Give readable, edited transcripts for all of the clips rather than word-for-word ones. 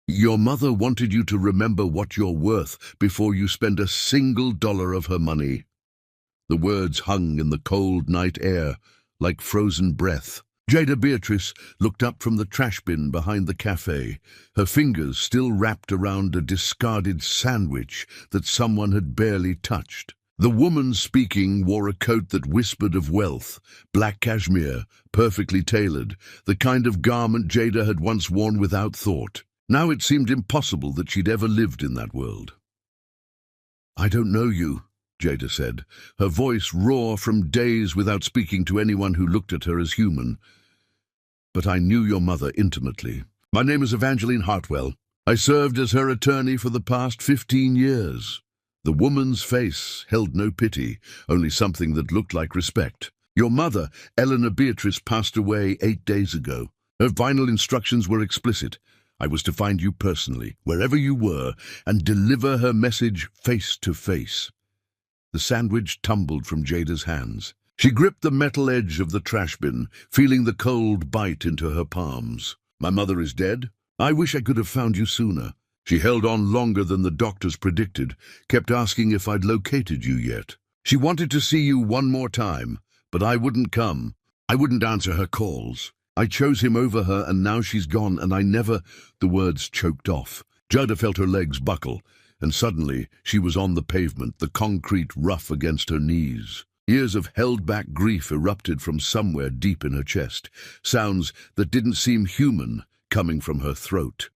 Your mother wanted you to remember what you're worth before you spend a single dollar of her money. The words hung in the cold night air like frozen breath. Jada Beatrice looked up from the trash bin behind the cafe, her fingers still wrapped around a discarded sandwich that someone had barely touched. The woman speaking wore a coat that whispered of wealth, black cashmere, perfectly tailored, the kind of garment Jada had once worn without thought. Now it seemed impossible that she'd ever lived in that world. "I don't know you," Jada said, her voice raw from days without speaking to anyone who looked at her as human. "But I knew your mother intimately. My name is Evangeline Hartwell. I served as her attorney for the past 15 years. The woman's face held no pity, only something that looked like respect. "Your mother, Eleanor Beatrice, passed away 8 days ago. Her final instructions were explicit. I was to find you personally, wherever you were, and deliver her message face to face." The sandwich tumbled from Jada's hands. She gripped the metal edge of the trash bin, feeling the cold bite into her palms. "My mother is dead? I wish I could have found you sooner. She held on longer than the doctors predicted, kept asking if I'd located you yet. She wanted to see you one more time, but I wouldn't come. I wouldn't answer her calls. I chose him over her, and now she's gone, and I never—" The words choked off. Jada felt her legs buckle, and suddenly she was on the pavement, the concrete rough against her knees. Years of held-back grief erupted from somewhere deep in her chest, sounds that didn't seem human coming from her throat.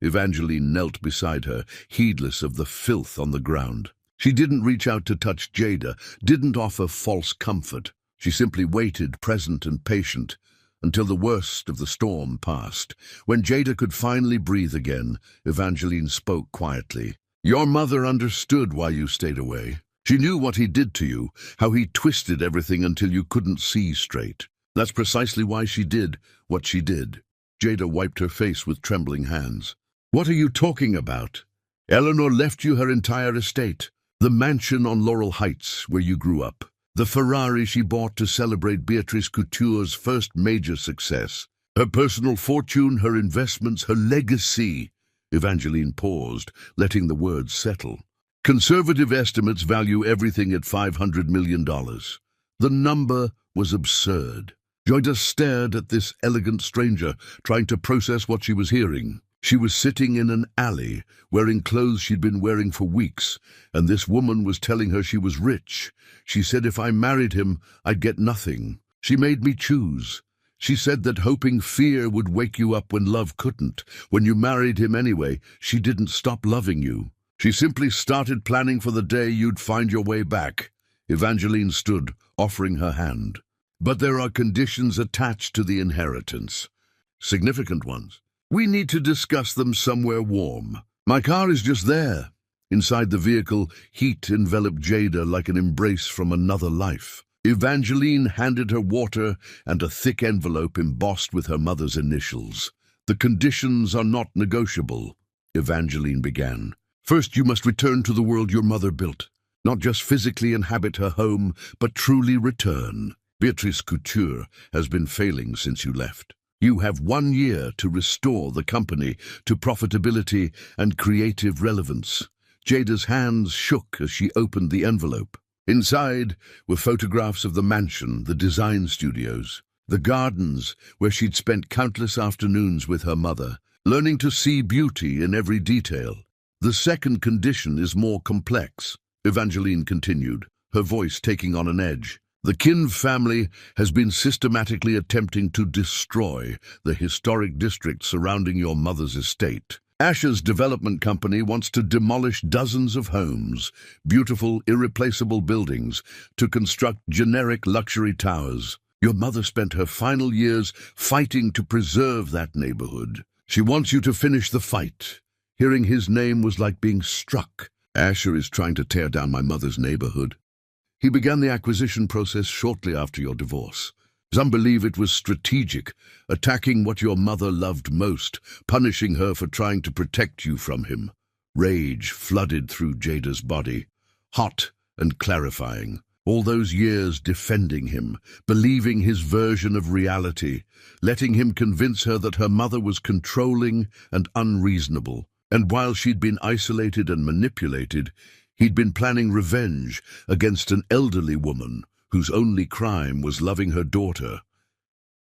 Evangeline knelt beside her, heedless of the filth on the ground. She didn't reach out to touch Jada, didn't offer false comfort. She simply waited, present and patient, until the worst of the storm passed. When Jada could finally breathe again, Evangeline spoke quietly. "Your mother understood why you stayed away. She knew what he did to you, how he twisted everything until you couldn't see straight. That's precisely why she did what she did." Jada wiped her face with trembling hands. "What are you talking about? Eleanor left you her entire estate, the mansion on Laurel Heights where you grew up, the Ferrari she bought to celebrate Beatrice Couture's first major success, her personal fortune, her investments, her legacy." Evangeline paused, letting the words settle. "Conservative estimates value everything at $500 million. The number was absurd." Jada stared at this elegant stranger, trying to process what she was hearing. She was sitting in an alley, wearing clothes she'd been wearing for weeks, and this woman was telling her she was rich. She said if I married him, I'd get nothing. She made me choose. She said that hoping fear would wake you up when love couldn't. When you married him anyway, she didn't stop loving you. She simply started planning for the day you'd find your way back. Evangeline stood, offering her hand. "But there are conditions attached to the inheritance. Significant ones. We need to discuss them somewhere warm. My car is just there." Inside the vehicle, heat enveloped Jada like an embrace from another life. Evangeline handed her water and a thick envelope embossed with her mother's initials. "The conditions are not negotiable," Evangeline began. "First, you must return to the world your mother built. Not just physically inhabit her home, but truly return. Beatrice Couture has been failing since you left. You have 1 year to restore the company to profitability and creative relevance." Jada's hands shook as she opened the envelope. Inside were photographs of the mansion, the design studios, the gardens where she'd spent countless afternoons with her mother, learning to see beauty in every detail. "The second condition is more complex," Evangeline continued, her voice taking on an edge. "The Kin family has been systematically attempting to destroy the historic district surrounding your mother's estate. Asher's development company wants to demolish dozens of homes, beautiful, irreplaceable buildings, to construct generic luxury towers. Your mother spent her final years fighting to preserve that neighborhood. She wants you to finish the fight." Hearing his name was like being struck. "Asher is trying to tear down my mother's neighborhood. He began the acquisition process shortly after your divorce. Some believe it was strategic, attacking what your mother loved most, punishing her for trying to protect you from him." Rage flooded through Jada's body, hot and clarifying. All those years defending him, believing his version of reality, letting him convince her that her mother was controlling and unreasonable. And while she'd been isolated and manipulated, he'd been planning revenge against an elderly woman whose only crime was loving her daughter.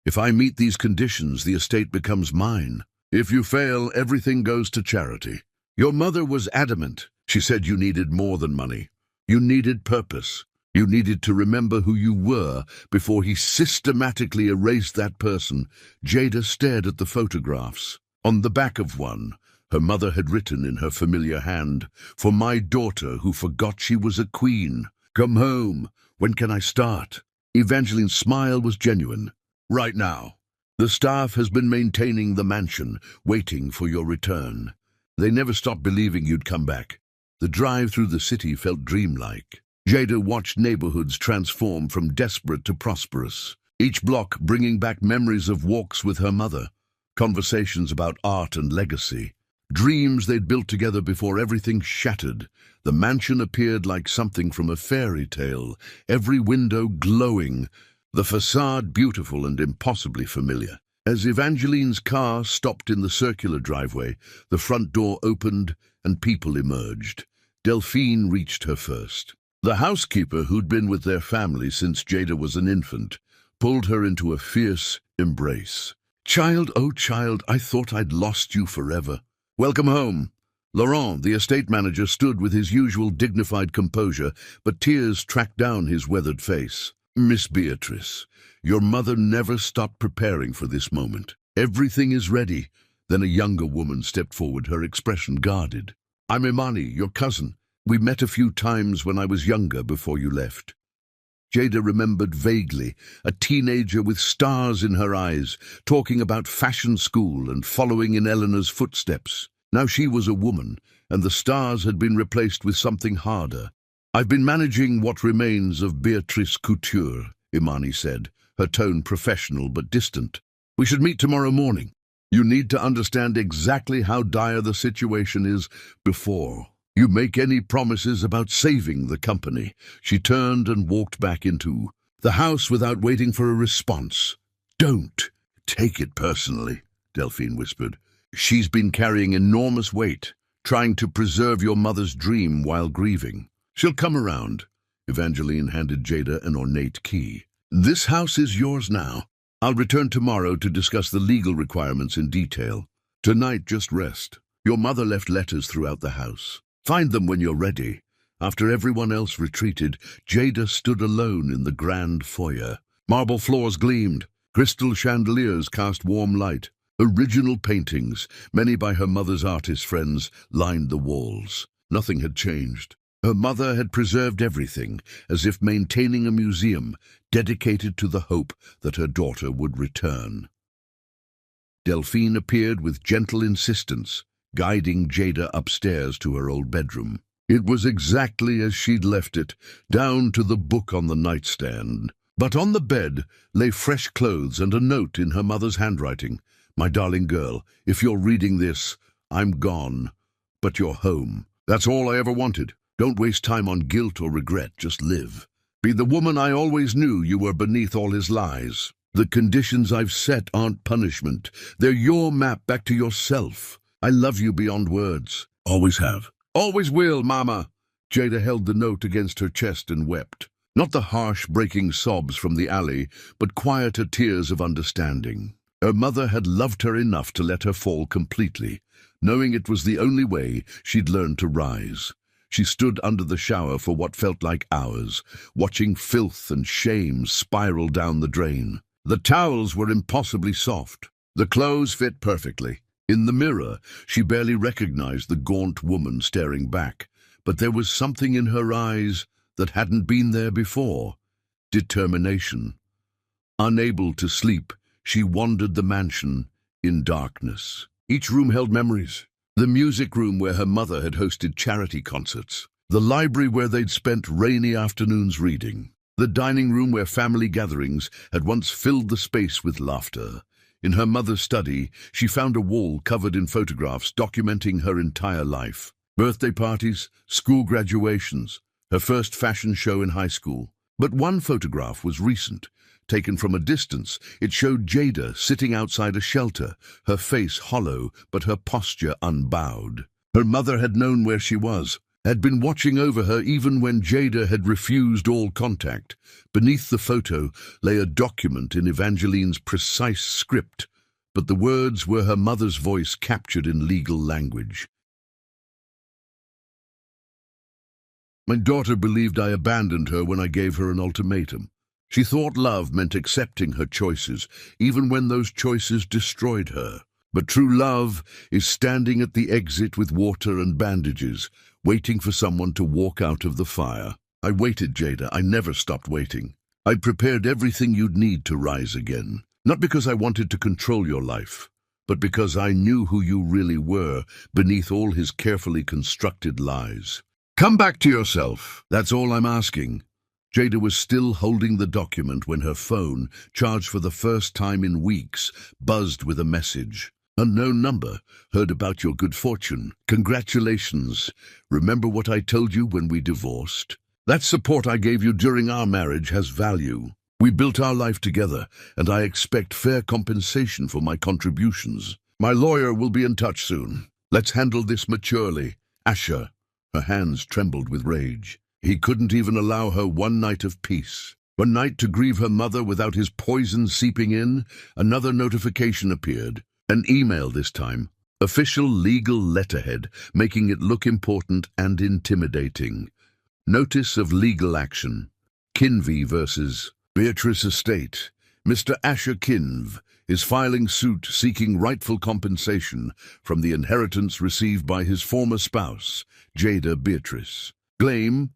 If I meet these conditions, the estate becomes mine. If you fail, everything goes to charity. Your mother was adamant. She said you needed more than money. You needed purpose. You needed to remember who you were before he systematically erased that person. Jada stared at the photographs. On the back of one, her mother had written in her familiar hand, "For my daughter who forgot she was a queen. Come home. When can I start?" Evangeline's smile was genuine. "Right now. The staff has been maintaining the mansion, waiting for your return. They never stopped believing you'd come back." The drive through the city felt dreamlike. Jada watched neighborhoods transform from desperate to prosperous, each block bringing back memories of walks with her mother, conversations about art and legacy, dreams they'd built together before everything shattered. The mansion appeared like something from a fairy tale, every window glowing, the facade beautiful and impossibly familiar. As Evangeline's car stopped in the circular driveway, the front door opened and people emerged. Delphine reached her first. The housekeeper, who'd been with their family since Jada was an infant, pulled her into a fierce embrace. "Child, oh child, I thought I'd lost you forever. Welcome home." Laurent, the estate manager, stood with his usual dignified composure, but tears tracked down his weathered face. "Miss Beatrice, your mother never stopped preparing for this moment. Everything is ready." Then a younger woman stepped forward, her expression guarded. "I'm Imani, your cousin. We met a few times when I was younger before you left." Jada remembered vaguely, a teenager with stars in her eyes, talking about fashion school and following in Eleanor's footsteps. Now she was a woman, and the stars had been replaced with something harder. "I've been managing what remains of Beatrice Couture," Imani said, her tone professional but distant. "We should meet tomorrow morning. You need to understand exactly how dire the situation is before you make any promises about saving the company." She turned and walked back into the house without waiting for a response. "Don't take it personally," Delphine whispered. "She's been carrying enormous weight, trying to preserve your mother's dream while grieving. She'll come around." Evangeline handed Jada an ornate key. "This house is yours now. I'll return tomorrow to discuss the legal requirements in detail. Tonight, just rest. Your mother left letters throughout the house. Find them when you're ready." After everyone else retreated, Jada stood alone in the grand foyer. Marble floors gleamed. Crystal chandeliers cast warm light. Original paintings, many by her mother's artist friends, lined the walls. Nothing had changed. Her mother had preserved everything, as if maintaining a museum dedicated to the hope that her daughter would return. Delphine appeared with gentle insistence, guiding Jada upstairs to her old bedroom. It was exactly as she'd left it, down to the book on the nightstand. But on the bed lay fresh clothes and a note in her mother's handwriting. "My darling girl, if you're reading this, I'm gone, but you're home. That's all I ever wanted. Don't waste time on guilt or regret, just live. Be the woman I always knew you were beneath all his lies. The conditions I've set aren't punishment. They're your map back to yourself. I love you beyond words. Always have. Always will, Mama." Jada held the note against her chest and wept. Not the harsh, breaking sobs from the alley, but quieter tears of understanding. Her mother had loved her enough to let her fall completely, knowing it was the only way she'd learn to rise. She stood under the shower for what felt like hours, watching filth and shame spiral down the drain. The towels were impossibly soft. The clothes fit perfectly. In the mirror, she barely recognized the gaunt woman staring back, but there was something in her eyes that hadn't been there before. Determination. Unable to sleep, she wandered the mansion in darkness. Each room held memories. The music room where her mother had hosted charity concerts. The library where they'd spent rainy afternoons reading. The dining room where family gatherings had once filled the space with laughter. In her mother's study, she found a wall covered in photographs documenting her entire life. Birthday parties, school graduations, her first fashion show in high school. But one photograph was recent. Taken from a distance, it showed Jada sitting outside a shelter, her face hollow but her posture unbowed. Her mother had known where she was, had been watching over her even when Jada had refused all contact. Beneath the photo lay a document in Evangeline's precise script, but the words were her mother's voice captured in legal language. My daughter believed I abandoned her when I gave her an ultimatum. She thought love meant accepting her choices, even when those choices destroyed her. But true love is standing at the exit with water and bandages, waiting for someone to walk out of the fire. I waited, Jada. I never stopped waiting. I prepared everything you'd need to rise again. Not because I wanted to control your life, but because I knew who you really were beneath all his carefully constructed lies. Come back to yourself. That's all I'm asking. Jada was still holding the document when her phone, charged for the first time in weeks, buzzed with a message. Unknown number. Heard about your good fortune. Congratulations. Remember what I told you when we divorced? That support I gave you during our marriage has value. We built our life together, and I expect fair compensation for my contributions. My lawyer will be in touch soon. Let's handle this maturely. Asher. Her hands trembled with rage. He couldn't even allow her one night of peace. One night to grieve her mother without his poison seeping in. Another notification appeared. An email this time. Official legal letterhead, making it look important and intimidating. Notice of legal action. Kinvey versus Beatrice Estate. Mr. Asher Kinv is filing suit seeking rightful compensation from the inheritance received by his former spouse, Jada Beatrice. Claim: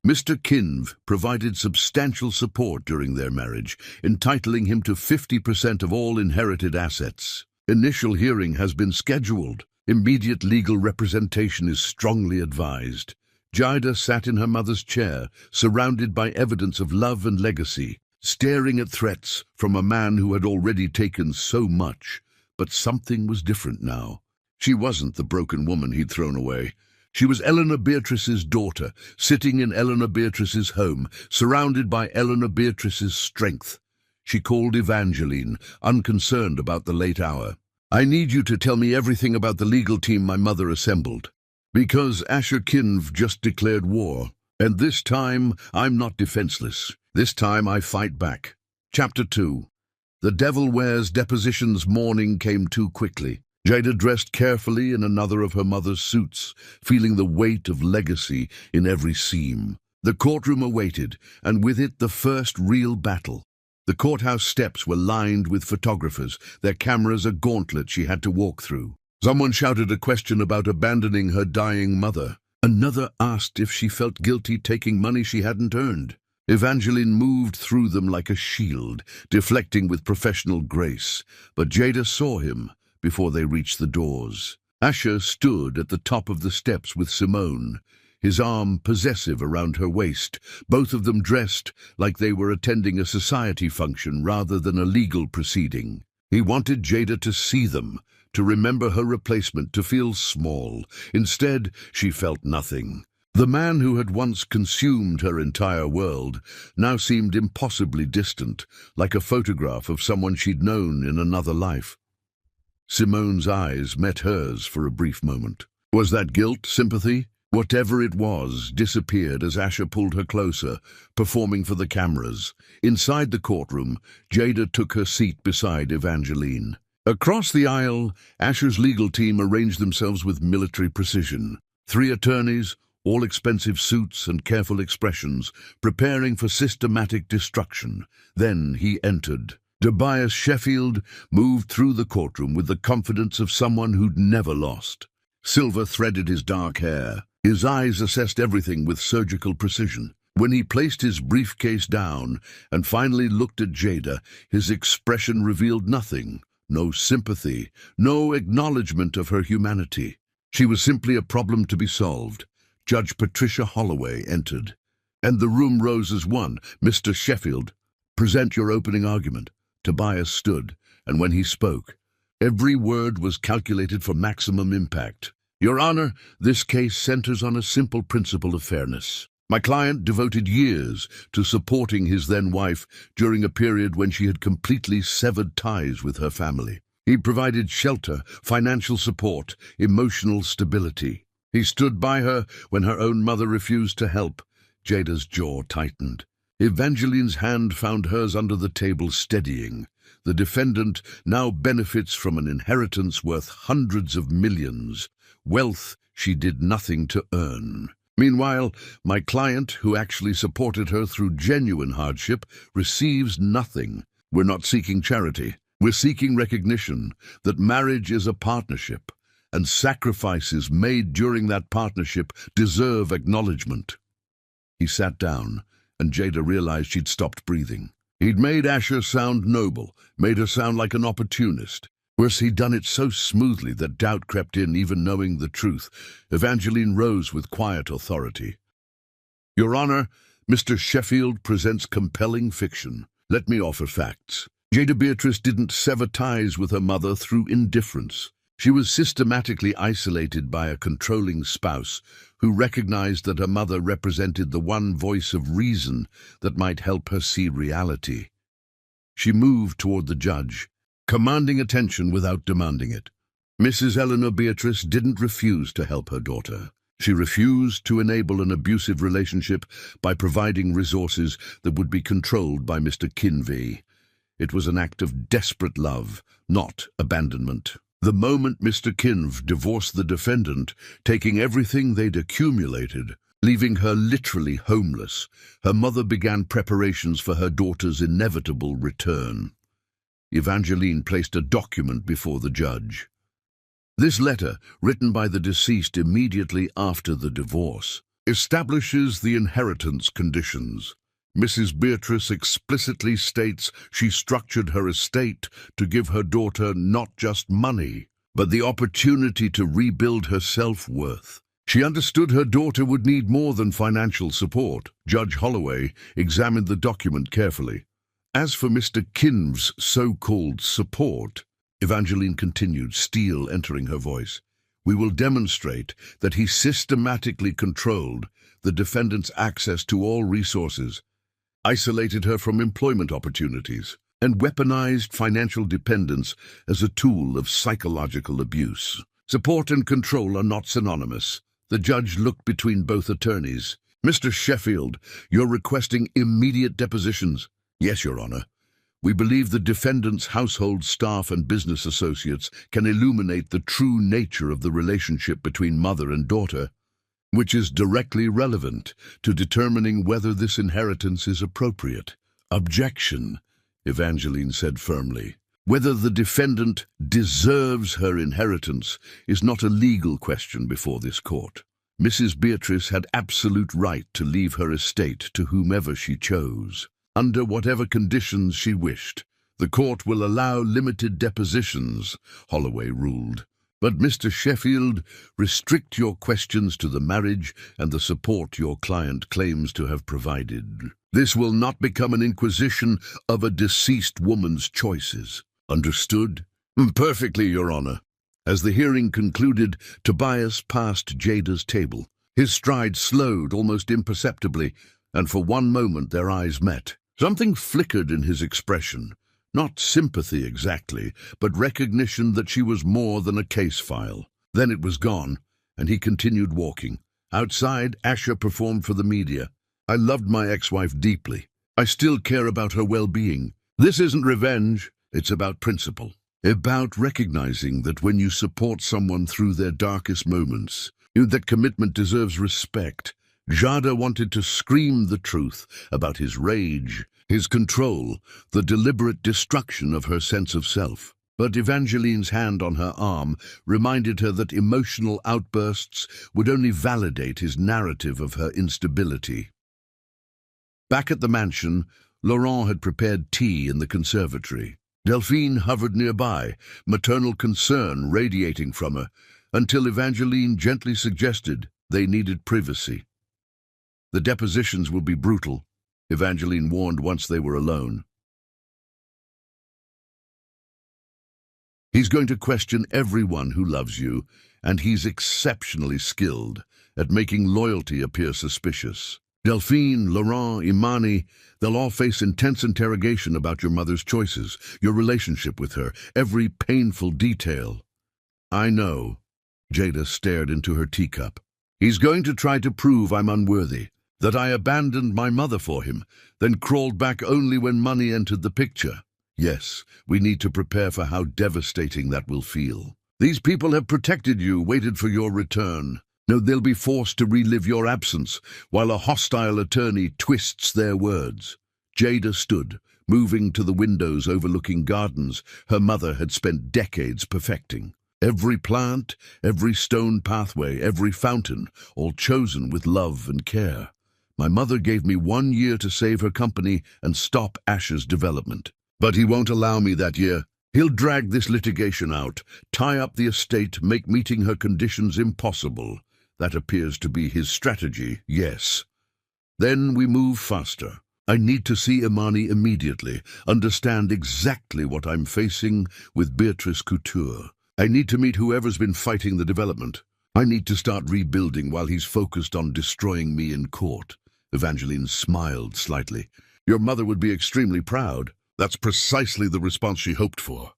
Mr. Kinv provided substantial support during their marriage, entitling him to 50% of all inherited assets. Initial hearing has been scheduled. Immediate legal representation is strongly advised. Jada sat in her mother's chair, surrounded by evidence of love and legacy, staring at threats from a man who had already taken so much. But something was different now. She wasn't the broken woman he'd thrown away. She was Eleanor Beatrice's daughter, sitting in Eleanor Beatrice's home, surrounded by Eleanor Beatrice's strength. She called Evangeline, unconcerned about the late hour. I need you to tell me everything about the legal team my mother assembled. Because Asher Kinv just declared war. And this time, I'm not defenseless. This time I fight back. Chapter 2. The Devil Wears Depositions morning came too quickly. Jada dressed carefully in another of her mother's suits, feeling the weight of legacy in every seam. The courtroom awaited, and with it the first real battle. The courthouse steps were lined with photographers, their cameras a gauntlet she had to walk through. Someone shouted a question about abandoning her dying mother. Another asked if she felt guilty taking money she hadn't earned. Evangeline moved through them like a shield, deflecting with professional grace. But Jada saw him before they reached the doors. Asher stood at the top of the steps with Simone, his arm possessive around her waist, both of them dressed like they were attending a society function rather than a legal proceeding. He wanted Jada to see them, to remember her replacement, to feel small. Instead, she felt nothing. The man who had once consumed her entire world now seemed impossibly distant, like a photograph of someone she'd known in another life. Simone's eyes met hers for a brief moment. Was that guilt, sympathy? Whatever it was disappeared as Asher pulled her closer, performing for the cameras. Inside the courtroom, Jada took her seat beside Evangeline. Across the aisle, Asher's legal team arranged themselves with military precision. 3 attorneys, all expensive suits and careful expressions, preparing for systematic destruction. Then he entered. Tobias Sheffield moved through the courtroom with the confidence of someone who'd never lost. Silver threaded his dark hair. His eyes assessed everything with surgical precision. When he placed his briefcase down and finally looked at Jada, his expression revealed nothing. No sympathy, no acknowledgement of her humanity. She was simply a problem to be solved. Judge Patricia Holloway entered, and the room rose as one. Mr. Sheffield, present your opening argument. Tobias stood, and when he spoke, every word was calculated for maximum impact. Your Honor, this case centers on a simple principle of fairness. My client devoted years to supporting his then-wife during a period when she had completely severed ties with her family. He provided shelter, financial support, emotional stability. He stood by her when her own mother refused to help. Jada's jaw tightened. Evangeline's hand found hers under the table, steadying. The defendant now benefits from an inheritance worth hundreds of millions, wealth she did nothing to earn. Meanwhile, my client, who actually supported her through genuine hardship, receives nothing. We're not seeking charity. We're seeking recognition that marriage is a partnership, and sacrifices made during that partnership deserve acknowledgement. He sat down, and Jada realized she'd stopped breathing. He'd made Asher sound noble, made her sound like an opportunist. Worse, he'd done it so smoothly that doubt crept in, even knowing the truth. Evangeline rose with quiet authority. Your Honor, Mr. Sheffield presents compelling fiction. Let me offer facts. Jada Beatrice didn't sever ties with her mother through indifference. She was systematically isolated by a controlling spouse who recognized that her mother represented the one voice of reason that might help her see reality. She moved toward the judge, commanding attention without demanding it. Mrs. Eleanor Beatrice didn't refuse to help her daughter. She refused to enable an abusive relationship by providing resources that would be controlled by Mr. Kinvey. It was an act of desperate love, not abandonment. The moment Mr. Kinv divorced the defendant, taking everything they'd accumulated, leaving her literally homeless, her mother began preparations for her daughter's inevitable return. Evangeline placed a document before the judge. This letter, written by the deceased immediately after the divorce, establishes the inheritance conditions. Mrs. Beatrice explicitly states she structured her estate to give her daughter not just money, but the opportunity to rebuild her self-worth. She understood her daughter would need more than financial support. Judge Holloway examined the document carefully. As for Mr. Kinv's so-called support, Evangeline continued, steel entering her voice, we will demonstrate that he systematically controlled the defendant's access to all resources, isolated her from employment opportunities, and weaponized financial dependence as a tool of psychological abuse. Support and control are not synonymous. The judge looked between both attorneys. Mr. Sheffield, you're requesting immediate depositions. Yes, Your Honor. We believe the defendant's household staff and business associates can illuminate the true nature of the relationship between mother and daughter, which is directly relevant to determining whether this inheritance is appropriate. Objection, Evangeline said firmly. Whether the defendant deserves her inheritance is not a legal question before this court. Mrs. Beatrice had absolute right to leave her estate to whomever she chose, under whatever conditions she wished. The court will allow limited depositions, Holloway ruled. But, Mr. Sheffield, restrict your questions to the marriage and the support your client claims to have provided. This will not become an inquisition of a deceased woman's choices. Understood? Perfectly, Your Honor. As the hearing concluded, Tobias passed Jada's table. His stride slowed almost imperceptibly, and for one moment their eyes met. Something flickered in his expression. Not sympathy exactly, but recognition that she was more than a case file. Then it was gone, and he continued walking. Outside, Asher performed for the media. I loved my ex-wife deeply. I still care about her well-being. This isn't revenge, it's about principle. About recognizing that when you support someone through their darkest moments, that commitment deserves respect. Jada wanted to scream the truth about his rage, his control, the deliberate destruction of her sense of self. But Evangeline's hand on her arm reminded her that emotional outbursts would only validate his narrative of her instability. Back at the mansion, Laurent had prepared tea in the conservatory. Delphine hovered nearby, maternal concern radiating from her, until Evangeline gently suggested they needed privacy. The depositions will be brutal, Evangeline warned once they were alone. He's going to question everyone who loves you, and he's exceptionally skilled at making loyalty appear suspicious. Delphine, Laurent, Imani, they'll all face intense interrogation about your mother's choices, your relationship with her, every painful detail. I know. Jada stared into her teacup. He's going to try to prove I'm unworthy, that I abandoned my mother for him, then crawled back only when money entered the picture. Yes, we need to prepare for how devastating that will feel. These people have protected you, waited for your return. No, they'll be forced to relive your absence, while a hostile attorney twists their words. Jada stood, moving to the windows overlooking gardens her mother had spent decades perfecting. Every plant, every stone pathway, every fountain, all chosen with love and care. My mother gave me 1 year to save her company and stop Ash's development. But he won't allow me that year. He'll drag this litigation out, tie up the estate, make meeting her conditions impossible. That appears to be his strategy, yes. Then we move faster. I need to see Imani immediately, understand exactly what I'm facing with Beatrice Couture. I need to meet whoever's been fighting the development. I need to start rebuilding while he's focused on destroying me in court. Evangeline smiled slightly. Your mother would be extremely proud. That's precisely the response she hoped for.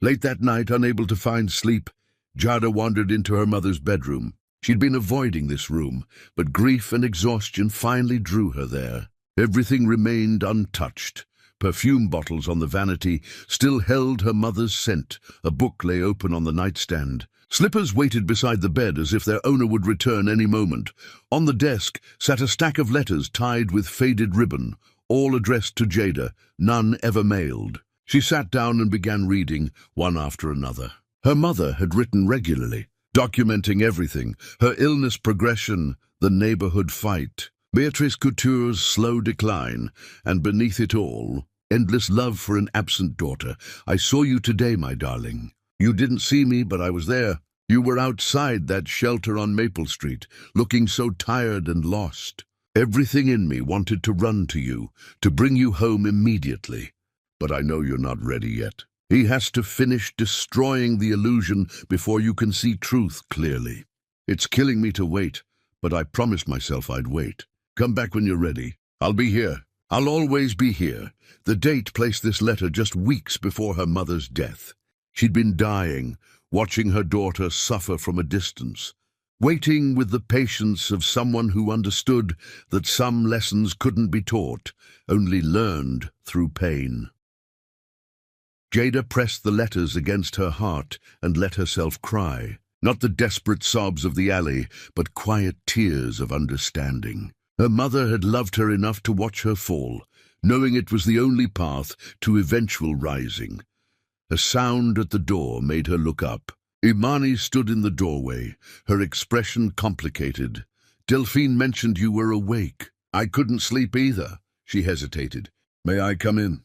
Late that night, unable to find sleep, Jada wandered into her mother's bedroom. She'd been avoiding this room, but grief and exhaustion finally drew her there. Everything remained untouched. Perfume bottles on the vanity still held her mother's scent. A book lay open on the nightstand. Slippers waited beside the bed as if their owner would return any moment. On the desk sat a stack of letters tied with faded ribbon, all addressed to Jada, none ever mailed. She sat down and began reading, one after another. Her mother had written regularly, documenting everything, her illness progression, the neighborhood fight, Beatrice Couture's slow decline, and beneath it all, endless love for an absent daughter. I saw you today, my darling. You didn't see me, but I was there. You were outside that shelter on Maple Street, looking so tired and lost. Everything in me wanted to run to you, to bring you home immediately. But I know you're not ready yet. He has to finish destroying the illusion before you can see truth clearly. It's killing me to wait, but I promised myself I'd wait. Come back when you're ready. I'll be here. I'll always be here. The date placed this letter just weeks before her mother's death. She'd been dying, watching her daughter suffer from a distance, waiting with the patience of someone who understood that some lessons couldn't be taught, only learned through pain. Jada pressed the letters against her heart and let herself cry. Not the desperate sobs of the alley, but quiet tears of understanding. Her mother had loved her enough to watch her fall, knowing it was the only path to eventual rising. A sound at the door made her look up. Imani stood in the doorway, her expression complicated. Delphine mentioned you were awake. I couldn't sleep either. She hesitated. May I come in?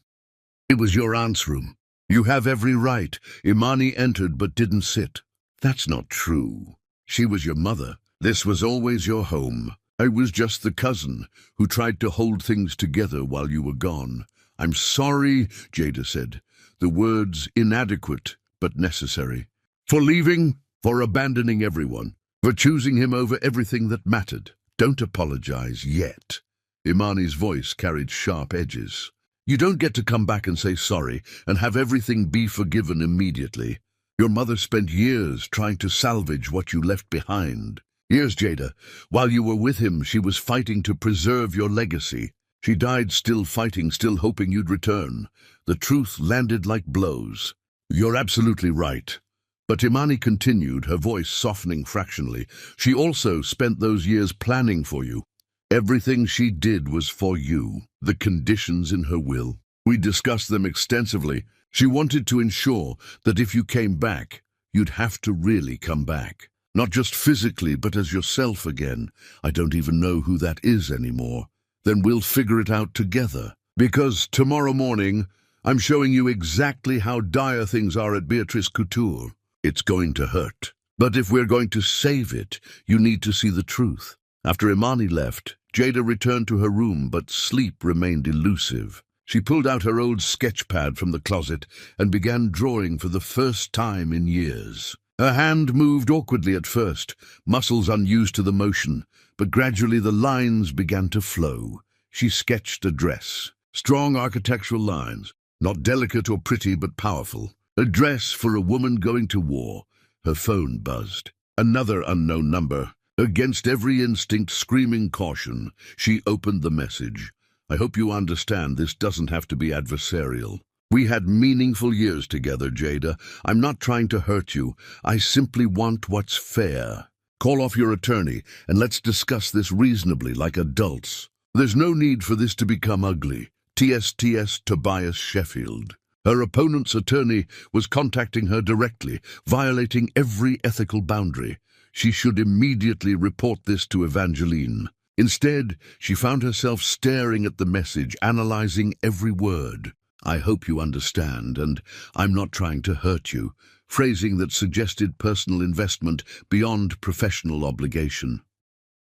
It was your aunt's room. You have every right. Imani entered but didn't sit. That's not true. She was your mother. This was always your home. I was just the cousin who tried to hold things together while you were gone. I'm sorry, Jada said. The words inadequate but necessary. For leaving, for abandoning everyone, for choosing him over everything that mattered. Don't apologize yet. Imani's voice carried sharp edges. You don't get to come back and say sorry and have everything be forgiven immediately. Your mother spent years trying to salvage what you left behind. Years, Jada. While you were with him, she was fighting to preserve your legacy. She died still fighting, still hoping you'd return. The truth landed like blows. You're absolutely right. But Imani continued, her voice softening fractionally. She also spent those years planning for you. Everything she did was for you. The conditions in her will. We discussed them extensively. She wanted to ensure that if you came back, you'd have to really come back. Not just physically, but as yourself again. I don't even know who that is anymore. Then we'll figure it out together. Because tomorrow morning, I'm showing you exactly how dire things are at Beatrice Couture. It's going to hurt. But if we're going to save it, you need to see the truth. After Imani left, Jada returned to her room, but sleep remained elusive. She pulled out her old sketch pad from the closet and began drawing for the first time in years. Her hand moved awkwardly at first, muscles unused to the motion, but gradually the lines began to flow. She sketched a dress. Strong architectural lines, not delicate or pretty but powerful. A dress for a woman going to war. Her phone buzzed. Another unknown number. Against every instinct screaming caution, she opened the message. I hope you understand this doesn't have to be adversarial. We had meaningful years together, Jada. I'm not trying to hurt you. I simply want what's fair. Call off your attorney and let's discuss this reasonably like adults. There's no need for this to become ugly. TSTS Tobias Sheffield. Her opponent's attorney was contacting her directly, violating every ethical boundary. She should immediately report this to Evangeline. Instead, she found herself staring at the message, analyzing every word. I hope you understand, and I'm not trying to hurt you. Phrasing that suggested personal investment beyond professional obligation.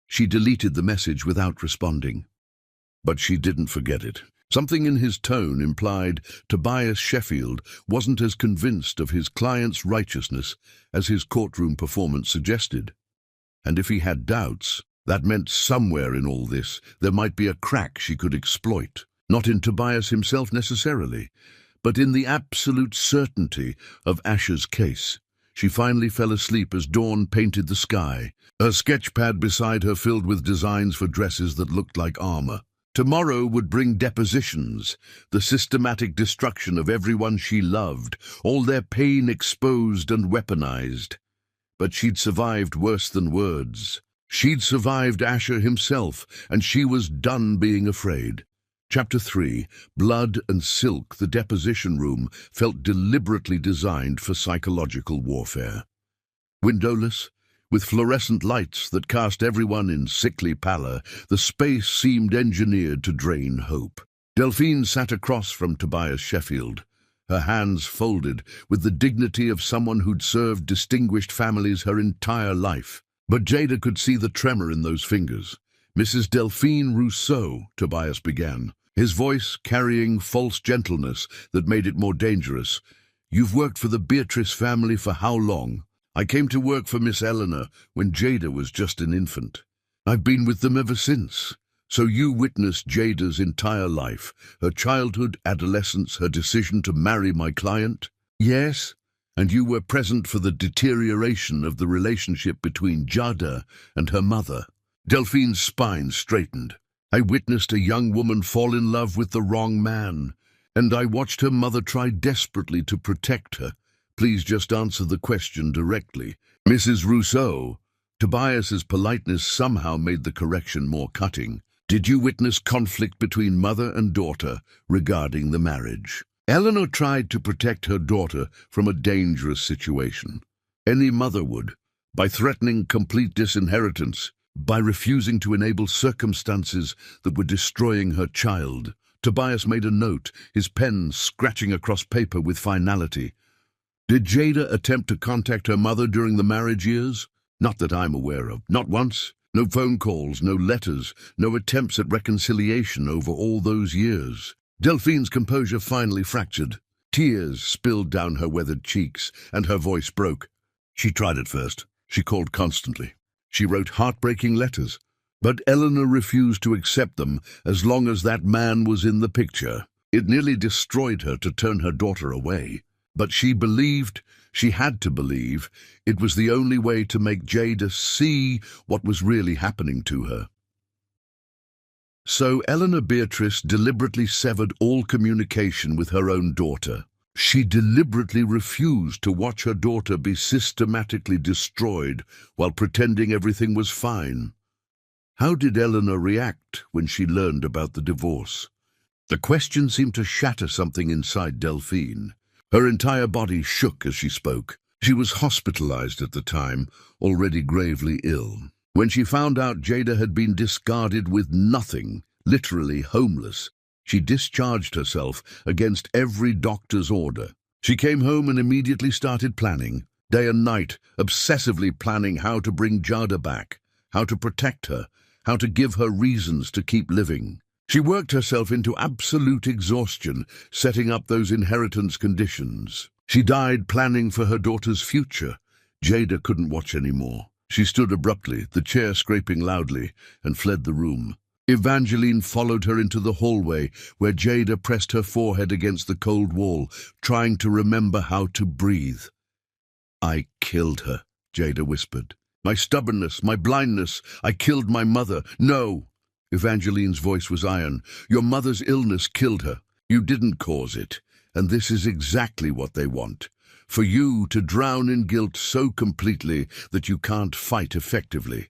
She deleted the message without responding. But she didn't forget it. Something in his tone implied Tobias Sheffield wasn't as convinced of his client's righteousness as his courtroom performance suggested. And if he had doubts, that meant somewhere in all this there might be a crack she could exploit, not in Tobias himself necessarily, but in the absolute certainty of Asher's case. She finally fell asleep as dawn painted the sky, her sketch pad beside her filled with designs for dresses that looked like armor. Tomorrow would bring depositions, the systematic destruction of everyone she loved, all their pain exposed and weaponized. But she'd survived worse than words. She'd survived Asher himself, and she was done being afraid. Chapter 3, Blood and Silk, the deposition room, felt deliberately designed for psychological warfare. Windowless, with fluorescent lights that cast everyone in sickly pallor, the space seemed engineered to drain hope. Delphine sat across from Tobias Sheffield, her hands folded with the dignity of someone who'd served distinguished families her entire life. But Jada could see the tremor in those fingers. Mrs. Delphine Rousseau, Tobias began, his voice carrying false gentleness that made it more dangerous. You've worked for the Beatrice family for how long? I came to work for Miss Eleanor when Jada was just an infant. I've been with them ever since. So you witnessed Jada's entire life, her childhood, adolescence, her decision to marry my client? Yes. And you were present for the deterioration of the relationship between JADA and her mother. Delphine's spine straightened. I witnessed a young woman fall in love with the wrong man, and I watched her mother try desperately to protect her. Please just answer the question directly. Mrs. Rousseau. Tobias's politeness somehow made the correction more cutting. Did you witness conflict between mother and daughter regarding the marriage? Eleanor tried to protect her daughter from a dangerous situation. Any mother would, by threatening complete disinheritance, by refusing to enable circumstances that were destroying her child. Tobias made a note, his pen scratching across paper with finality. Did Jada attempt to contact her mother during the marriage years? Not that I'm aware of. Not once. No phone calls, no letters, no attempts at reconciliation over all those years. Delphine's composure finally fractured. Tears spilled down her weathered cheeks, and her voice broke. She tried at first. She called constantly. She wrote heartbreaking letters. But Eleanor refused to accept them as long as that man was in the picture. It nearly destroyed her to turn her daughter away. But she believed, she had to believe, it was the only way to make Jada see what was really happening to her. So Eleanor Beatrice deliberately severed all communication with her own daughter. She deliberately refused to watch her daughter be systematically destroyed while pretending everything was fine. How did Eleanor react when she learned about the divorce? The question seemed to shatter something inside Delphine. Her entire body shook as she spoke. She was hospitalized at the time, already gravely ill. When she found out Jada had been discarded with nothing, literally homeless, she discharged herself against every doctor's order. She came home and immediately started planning, day and night, obsessively planning how to bring Jada back, how to protect her, how to give her reasons to keep living. She worked herself into absolute exhaustion, setting up those inheritance conditions. She died planning for her daughter's future, Jada couldn't watch anymore. She stood abruptly, the chair scraping loudly, and fled the room. Evangeline followed her into the hallway, where Jada pressed her forehead against the cold wall, trying to remember how to breathe. "I killed her," Jada whispered. "My stubbornness, my blindness, I killed my mother." "No!" Evangeline's voice was iron. "Your mother's illness killed her. You didn't cause it, and this is exactly what they want. For you to drown in guilt so completely that you can't fight effectively.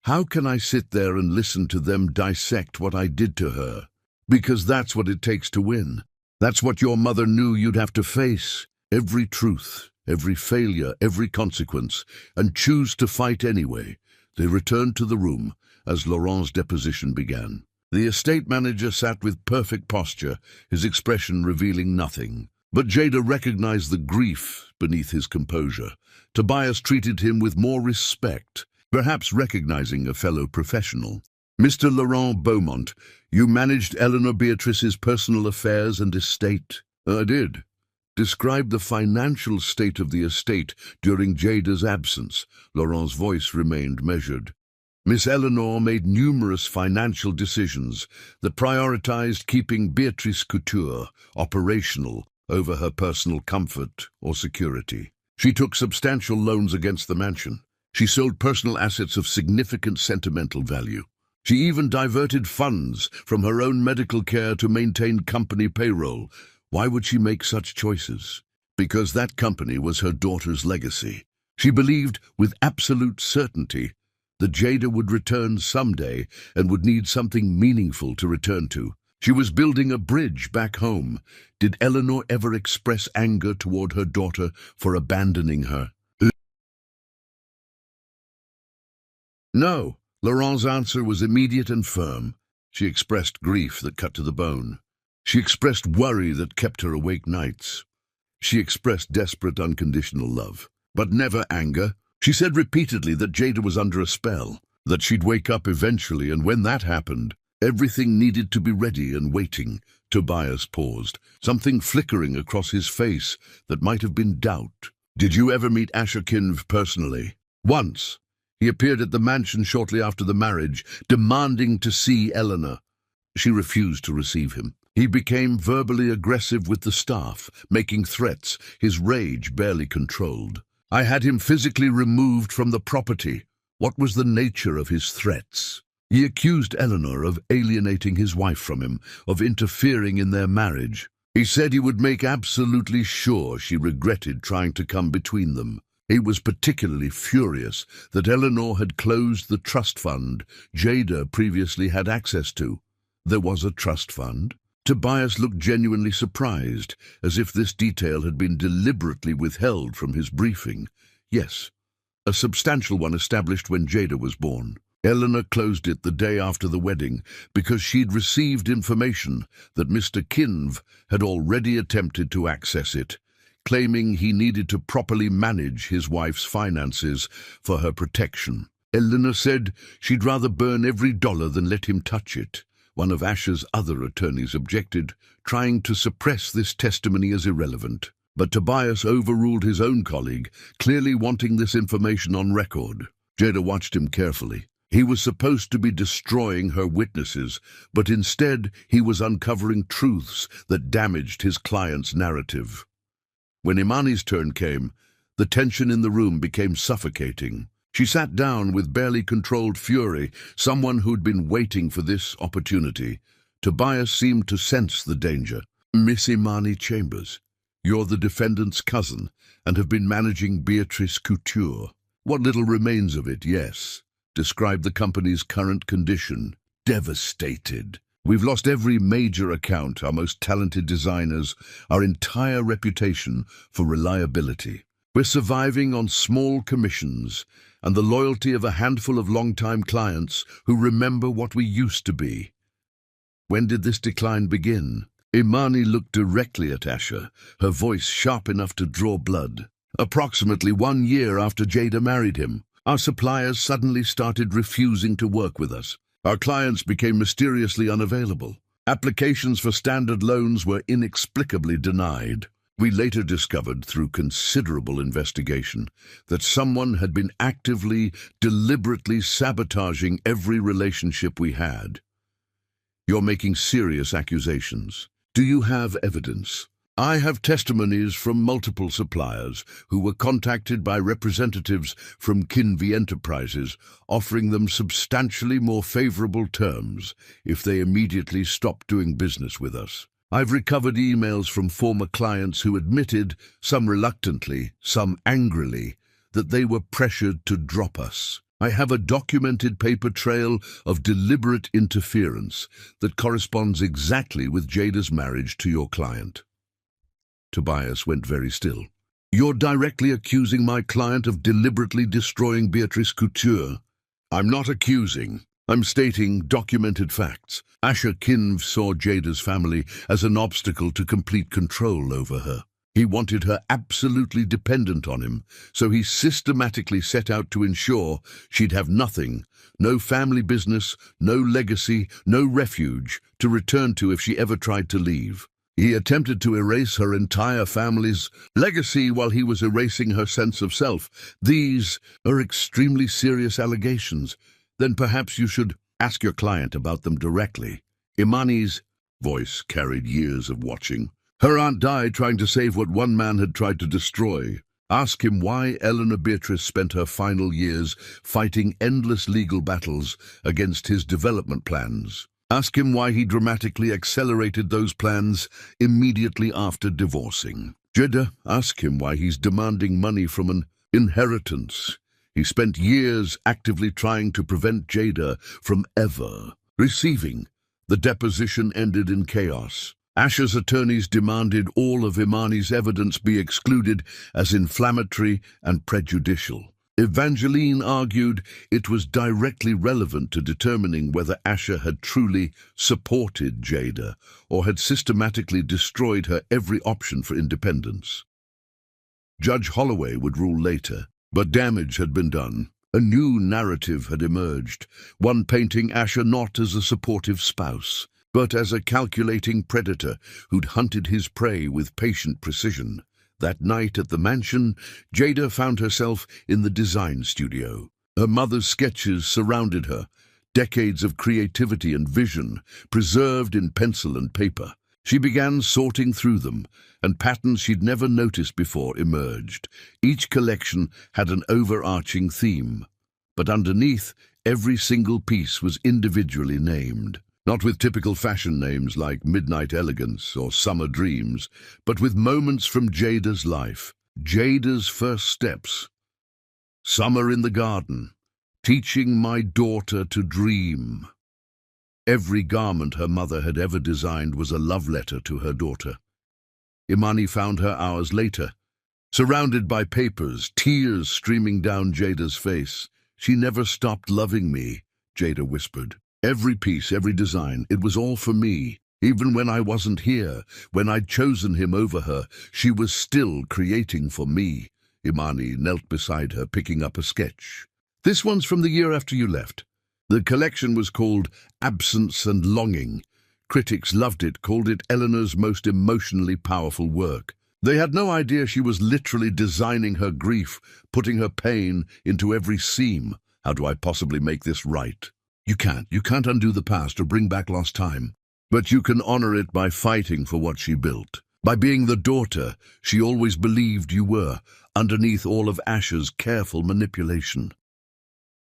How can I sit there and listen to them dissect what I did to her? Because that's what it takes to win. That's what your mother knew you'd have to face. Every truth, every failure, every consequence, and choose to fight anyway." They returned to the room as Laurent's deposition began. The estate manager sat with perfect posture, his expression revealing nothing. But Jada recognized the grief beneath his composure. Tobias treated him with more respect, perhaps recognizing a fellow professional. "Mr. Laurent Beaumont, you managed Eleanor Beatrice's personal affairs and estate?" "I did." "Describe the financial state of the estate during Jada's absence." Laurent's voice remained measured. "Miss Eleanor made numerous financial decisions that prioritized keeping Beatrice Couture operational over her personal comfort or security. She took substantial loans against the mansion. She sold personal assets of significant sentimental value. She even diverted funds from her own medical care to maintain company payroll. Why would she make such choices? Because that company was her daughter's legacy. She believed with absolute certainty that Jada would return someday and would need something meaningful to return to. She was building a bridge back home. Did Eleanor ever express anger toward her daughter for abandoning her? No. Laurent's answer was immediate and firm. She expressed grief that cut to the bone. She expressed worry that kept her awake nights. She expressed desperate, unconditional love, but never anger. She said repeatedly that Jada was under a spell, that she'd wake up eventually, and when that happened, everything needed to be ready and waiting. Tobias paused, something flickering across his face that might have been doubt. "Did you ever meet Asher Kinv personally?" "Once. He appeared at the mansion shortly after the marriage, demanding to see Eleanor. She refused to receive him. He became verbally aggressive with the staff, making threats, his rage barely controlled. I had him physically removed from the property." "What was the nature of his threats?" "He accused Eleanor of alienating his wife from him, of interfering in their marriage. He said he would make absolutely sure she regretted trying to come between them. He was particularly furious that Eleanor had closed the trust fund Jada previously had access to." "There was a trust fund?" Tobias looked genuinely surprised, as if this detail had been deliberately withheld from his briefing. "Yes, a substantial one established when Jada was born. Eleanor closed it the day after the wedding because she'd received information that Mr. Kinv had already attempted to access it, claiming he needed to properly manage his wife's finances for her protection. Eleanor said she'd rather burn every dollar than let him touch it. One of Asher's other attorneys objected, trying to suppress this testimony as irrelevant. But Tobias overruled his own colleague, clearly wanting this information on record. Jada watched him carefully. He was supposed to be destroying her witnesses, but instead he was uncovering truths that damaged his client's narrative. When Imani's turn came, the tension in the room became suffocating. She sat down with barely controlled fury, someone who'd been waiting for this opportunity. Tobias seemed to sense the danger. "Miss Imani Chambers, you're the defendant's cousin and have been managing Beatrice Couture. What little remains of it, yes. Describe the company's current condition." "Devastated. We've lost every major account, our most talented designers, our entire reputation for reliability. We're surviving on small commissions and the loyalty of a handful of long-time clients who remember what we used to be." "When did this decline begin?" Imani looked directly at Asher, her voice sharp enough to draw blood. "Approximately 1 year after Jada married him. Our suppliers suddenly started refusing to work with us. Our clients became mysteriously unavailable. Applications for standard loans were inexplicably denied. We later discovered through considerable investigation that someone had been actively, deliberately sabotaging every relationship we had. You're making serious accusations. Do you have evidence? I have testimonies from multiple suppliers who were contacted by representatives from Kinvey Enterprises, offering them substantially more favorable terms if they immediately stopped doing business with us. I've recovered emails from former clients who admitted, some reluctantly, some angrily, that they were pressured to drop us. I have a documented paper trail of deliberate interference that corresponds exactly with Jada's marriage to your client. Tobias went very still. You're directly accusing my client of deliberately destroying Beatrice Couture. I'm not accusing. I'm stating documented facts. Asher Kinv saw Jada's family as an obstacle to complete control over her. He wanted her absolutely dependent on him, so he systematically set out to ensure she'd have nothing, no family business, no legacy, no refuge to return to if she ever tried to leave. He attempted to erase her entire family's legacy while he was erasing her sense of self. These are extremely serious allegations. Then perhaps you should ask your client about them directly. Imani's voice carried years of watching. Her aunt died trying to save what one man had tried to destroy. Ask him why Eleanor Beatrice spent her final years fighting endless legal battles against his development plans. Ask him why he dramatically accelerated those plans immediately after divorcing. Jada, ask him why he's demanding money from an inheritance. He spent years actively trying to prevent Jada from ever receiving. The deposition ended in chaos. Asher's attorneys demanded all of Imani's evidence be excluded as inflammatory and prejudicial. Evangeline argued it was directly relevant to determining whether Asher had truly supported Jada or had systematically destroyed her every option for independence. Judge Holloway would rule later, but damage had been done. A new narrative had emerged, one painting Asher not as a supportive spouse, but as a calculating predator who'd hunted his prey with patient precision. That night at the mansion, Jada found herself in the design studio. Her mother's sketches surrounded her, decades of creativity and vision, preserved in pencil and paper. She began sorting through them, and patterns she'd never noticed before emerged. Each collection had an overarching theme, but underneath, every single piece was individually named. Not with typical fashion names like Midnight Elegance or Summer Dreams, but with moments from Jada's life. Jada's first steps. Summer in the garden. Teaching my daughter to dream. Every garment her mother had ever designed was a love letter to her daughter. Imani found her hours later, surrounded by papers, tears streaming down Jada's face. She never stopped loving me, Jada whispered. Every piece, every design, it was all for me. Even when I wasn't here, when I'd chosen him over her, she was still creating for me. Imani knelt beside her, picking up a sketch. This one's from the year after you left. The collection was called Absence and Longing. Critics loved it, called it Eleanor's most emotionally powerful work. They had no idea she was literally designing her grief, putting her pain into every seam. How do I possibly make this right? You can't undo the past or bring back lost time. But you can honor it by fighting for what she built. By being the daughter she always believed you were, underneath all of Asher's careful manipulation.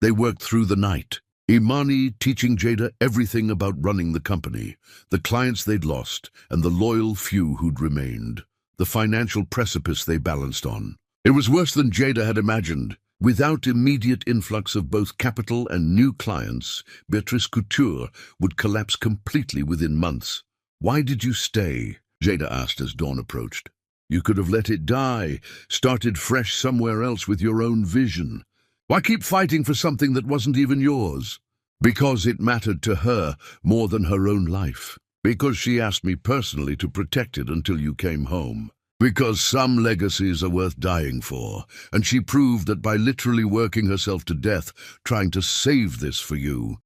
They worked through the night. Imani teaching Jada everything about running the company, the clients they'd lost, and the loyal few who'd remained, the financial precipice they balanced on. It was worse than Jada had imagined. Without immediate influx of both capital and new clients, Beatrice Couture would collapse completely within months. Why did you stay? Jada asked as dawn approached. You could have let it die, started fresh somewhere else with your own vision. Why keep fighting for something that wasn't even yours? Because it mattered to her more than her own life. Because she asked me personally to protect it until you came home. Because some legacies are worth dying for, and she proved that by literally working herself to death, trying to save this for you.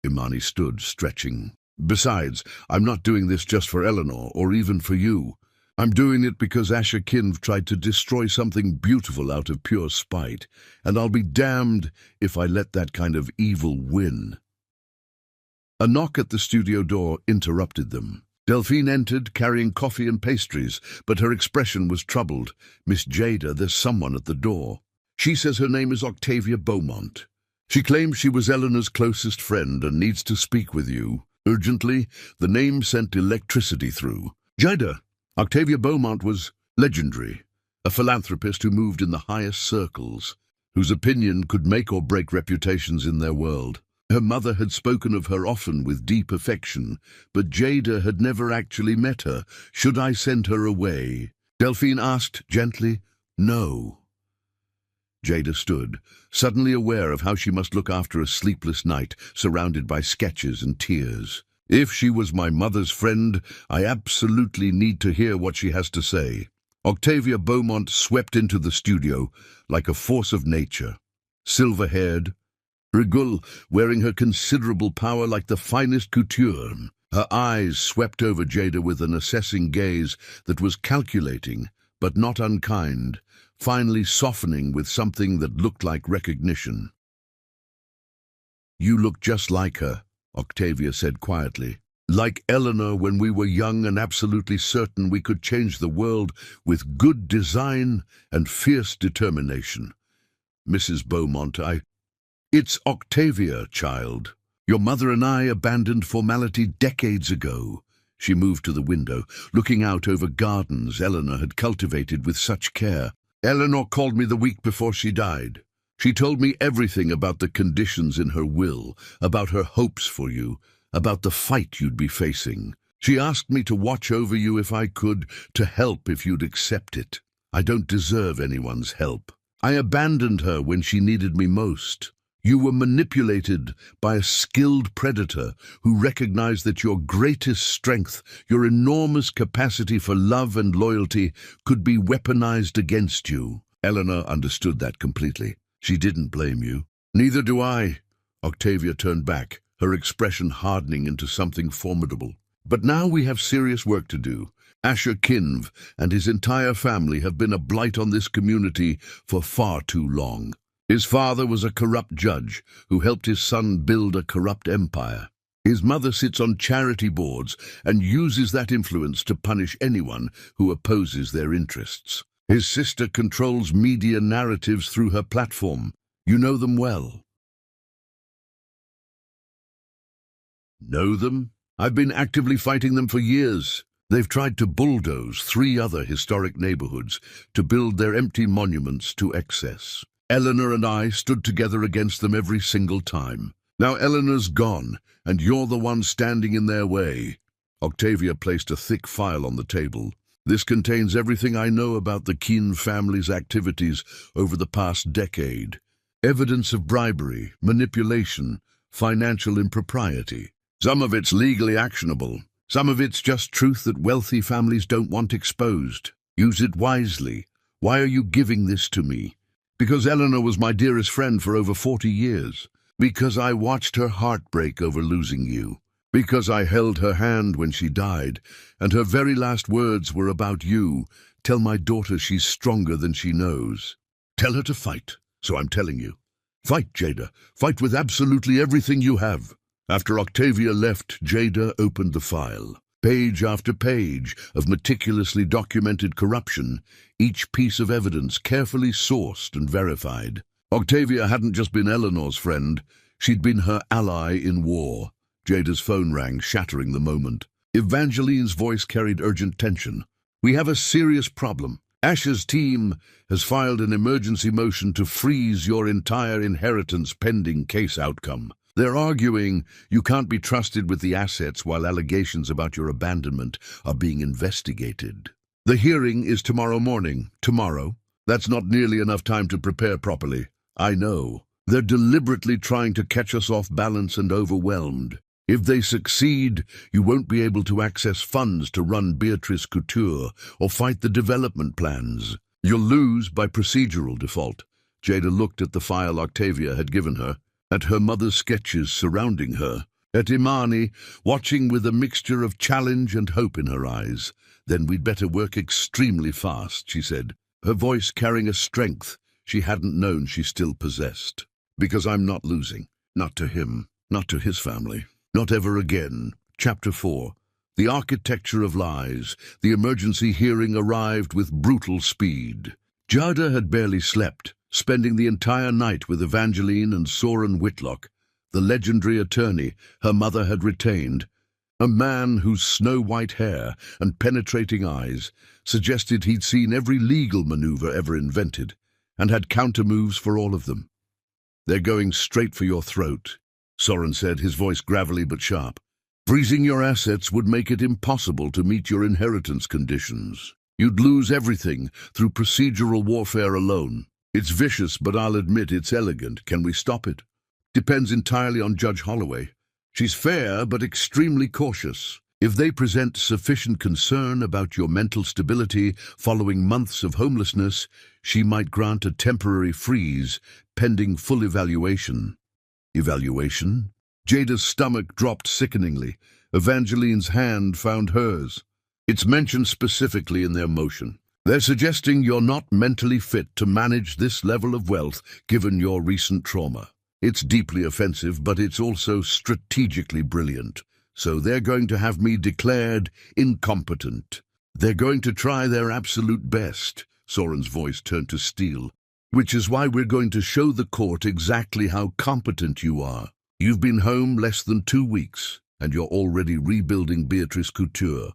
Imani stood, stretching. Besides, I'm not doing this just for Eleanor, or even for you. I'm doing it because Asher Kinv tried to destroy something beautiful out of pure spite, and I'll be damned if I let that kind of evil win." A knock at the studio door interrupted them. Delphine entered, carrying coffee and pastries, but her expression was troubled. "Miss Jada, there's someone at the door. She says her name is Octavia Beaumont. She claims she was Eleanor's closest friend and needs to speak with you. Urgently." The name sent electricity through. Jada. Octavia Beaumont was legendary, a philanthropist who moved in the highest circles, whose opinion could make or break reputations in their world. Her mother had spoken of her often with deep affection, but Jada had never actually met her. "Should I send her away?" Delphine asked gently. "No." Jada stood, suddenly aware of how she must look after a sleepless night, surrounded by sketches and tears. "If she was my mother's friend, I absolutely need to hear what she has to say." Octavia Beaumont swept into the studio like a force of nature. Silver-haired, Rigul, wearing her considerable power like the finest couture. Her eyes swept over Jada with an assessing gaze that was calculating, but not unkind, finally softening with something that looked like recognition. "You look just like her," Octavia said quietly. "Like Eleanor when we were young and absolutely certain we could change the world with good design and fierce determination. Mrs. Beaumont, It's Octavia, child. Your mother and I abandoned formality decades ago." She moved to the window, looking out over gardens Eleanor had cultivated with such care. "Eleanor called me the week before she died. She told me everything about the conditions in her will, about her hopes for you, about the fight you'd be facing. She asked me to watch over you if I could, to help if you'd accept it. I don't deserve anyone's help. I abandoned her when she needed me most. You were manipulated by a skilled predator who recognized that your greatest strength, your enormous capacity for love and loyalty, could be weaponized against you." Eleanor understood that completely. She didn't blame you. "Neither do I." Octavia turned back, her expression hardening into something formidable. "But now we have serious work to do. Asher Kinv and his entire family have been a blight on this community for far too long. His father was a corrupt judge who helped his son build a corrupt empire. His mother sits on charity boards and uses that influence to punish anyone who opposes their interests. His sister controls media narratives through her platform. You know them well." "Know them? I've been actively fighting them for years. They've tried to bulldoze 3 other historic neighborhoods to build their empty monuments to excess. Eleanor and I stood together against them every single time. Now Eleanor's gone, and you're the one standing in their way." Octavia placed a thick file on the table. "This contains everything I know about the Keen family's activities over the past decade. Evidence of bribery, manipulation, financial impropriety. Some of it's legally actionable. Some of it's just truth that wealthy families don't want exposed. Use it wisely. Why are you giving this to me? Because Eleanor was my dearest friend for over 40 years. Because I watched her heart break over losing you. Because I held her hand when she died, and her very last words were about you. Tell my daughter she's stronger than she knows. Tell her to fight, so I'm telling you. Fight, Jada. Fight with absolutely everything you have." After Octavia left, Jada opened the file. Page after page of meticulously documented corruption, each piece of evidence carefully sourced and verified. Octavia hadn't just been Eleanor's friend, she'd been her ally in war. Jada's phone rang, shattering the moment. Evangeline's voice carried urgent tension. "We have a serious problem. Asher's team has filed an emergency motion to freeze your entire inheritance pending case outcome. They're arguing you can't be trusted with the assets while allegations about your abandonment are being investigated. The hearing is tomorrow morning." "Tomorrow? That's not nearly enough time to prepare properly." "I know. They're deliberately trying to catch us off balance and overwhelmed. If they succeed, you won't be able to access funds to run Beatrice Couture or fight the development plans. You'll lose by procedural default." Jada looked at the file Octavia had given her, at her mother's sketches surrounding her. at Imani, watching with a mixture of challenge and hope in her eyes. "Then we'd better work extremely fast," she said, her voice carrying a strength she hadn't known she still possessed. "Because I'm not losing. Not to him. Not to his family. Not ever again." Chapter 4. The Architecture of Lies. The emergency hearing arrived with brutal speed. Jada had barely slept, spending the entire night with Evangeline and Soren Whitlock, the legendary attorney her mother had retained, a man whose snow-white hair and penetrating eyes suggested he'd seen every legal maneuver ever invented and had counter-moves for all of them. "They're going straight for your throat," Soren said, his voice gravelly but sharp. "Freezing your assets would make it impossible to meet your inheritance conditions. You'd lose everything through procedural warfare alone. It's vicious, but I'll admit it's elegant. Can we stop it?" "Depends entirely on Judge Holloway. She's fair but extremely cautious. If they present sufficient concern about your mental stability following months of homelessness, she might grant a temporary freeze pending full evaluation." "Evaluation?" Jada's stomach dropped sickeningly. Evangeline's hand found hers. "It's mentioned specifically in their motion. They're suggesting you're not mentally fit to manage this level of wealth given your recent trauma. It's deeply offensive, but it's also strategically brilliant. So they're going to have me declared incompetent. They're going to try their absolute best." Soren's voice turned to steel. "Which is why we're going to show the court exactly how competent you are. You've been home less than 2 weeks, and you're already rebuilding Beatrice Couture,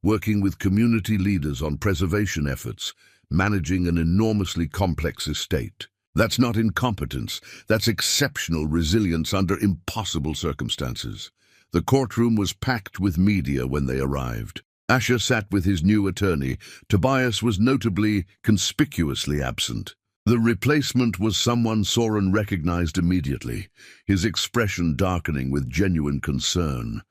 working with community leaders on preservation efforts, managing an enormously complex estate. That's not incompetence, that's exceptional resilience under impossible circumstances." The courtroom was packed with media when they arrived. Asher sat with his new attorney. Tobias was notably, conspicuously absent. The replacement was someone Soren recognized immediately, his expression darkening with genuine concern.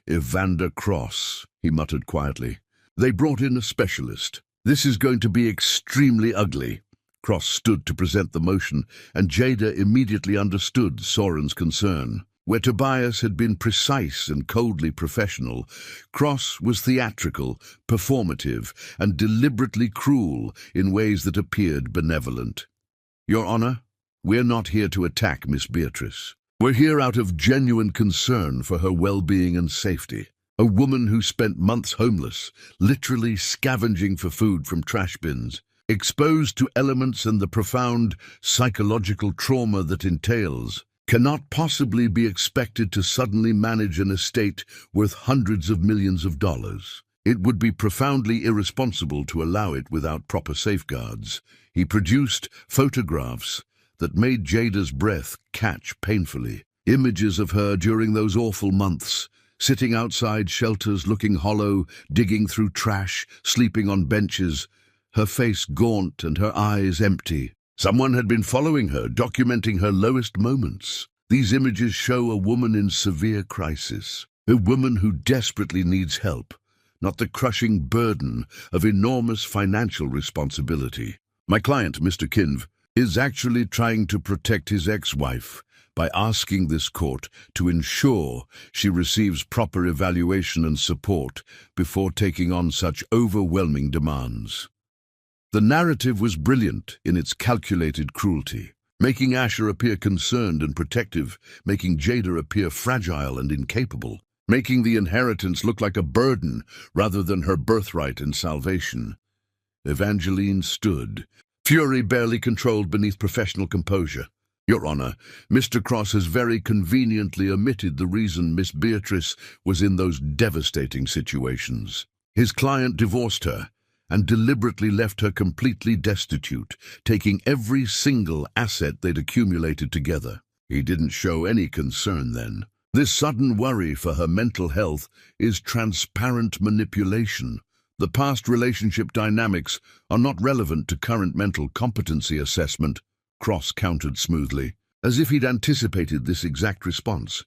"Evander Cross," he muttered quietly. "They brought in a specialist. This is going to be extremely ugly." Cross stood to present the motion, and Jada immediately understood Soren's concern. Where Tobias had been precise and coldly professional, Cross was theatrical, performative, and deliberately cruel in ways that appeared benevolent. "Your Honor, we're not here to attack Miss Beatrice. We're here out of genuine concern for her well-being and safety. A woman who spent months homeless, literally scavenging for food from trash bins, exposed to elements and the profound psychological trauma that entails, cannot possibly be expected to suddenly manage an estate worth hundreds of millions of dollars. It would be profoundly irresponsible to allow it without proper safeguards." He produced photographs that made Jada's breath catch painfully. Images of her during those awful months, sitting outside shelters looking hollow, digging through trash, sleeping on benches, her face gaunt and her eyes empty. Someone had been following her, documenting her lowest moments. These images show a woman in severe crisis, a woman who desperately needs help, not the crushing burden of enormous financial responsibility. "My client, Mr. Kinv, is actually trying to protect his ex-wife by asking this court to ensure she receives proper evaluation and support before taking on such overwhelming demands." The narrative was brilliant in its calculated cruelty, making Asher appear concerned and protective, making Jada appear fragile and incapable, making the inheritance look like a burden rather than her birthright and salvation. Evangeline stood, fury barely controlled beneath professional composure. "Your Honor, Mr. Cross has very conveniently omitted the reason Miss Beatrice was in those devastating situations. His client divorced her and deliberately left her completely destitute, taking every single asset they'd accumulated together. He didn't show any concern then. This sudden worry for her mental health is transparent manipulation. The past relationship dynamics are not relevant to current mental competency assessment," Cross countered smoothly, as if he'd anticipated this exact response.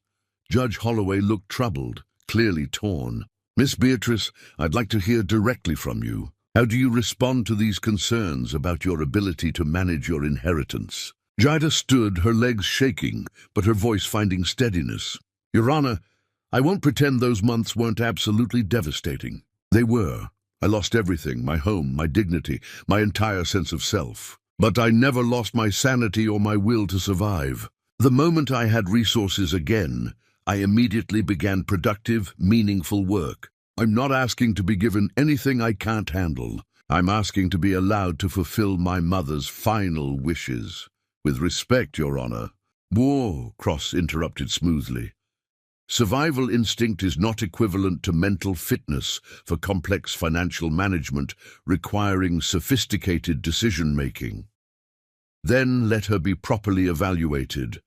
Judge Holloway looked troubled, clearly torn. "Miss Beatrice, I'd like to hear directly from you. How do you respond to these concerns about your ability to manage your inheritance?" Jada stood, her legs shaking, but her voice finding steadiness. "Your Honor, I won't pretend those months weren't absolutely devastating. They were. I lost everything, my home, my dignity, my entire sense of self. But I never lost my sanity or my will to survive. The moment I had resources again, I immediately began productive, meaningful work. I'm not asking to be given anything I can't handle. I'm asking to be allowed to fulfill my mother's final wishes. With respect, Your Honor. Whoa, Cross interrupted smoothly. Survival instinct is not equivalent to mental fitness for complex financial management requiring sophisticated decision-making. Then let her be properly evaluated,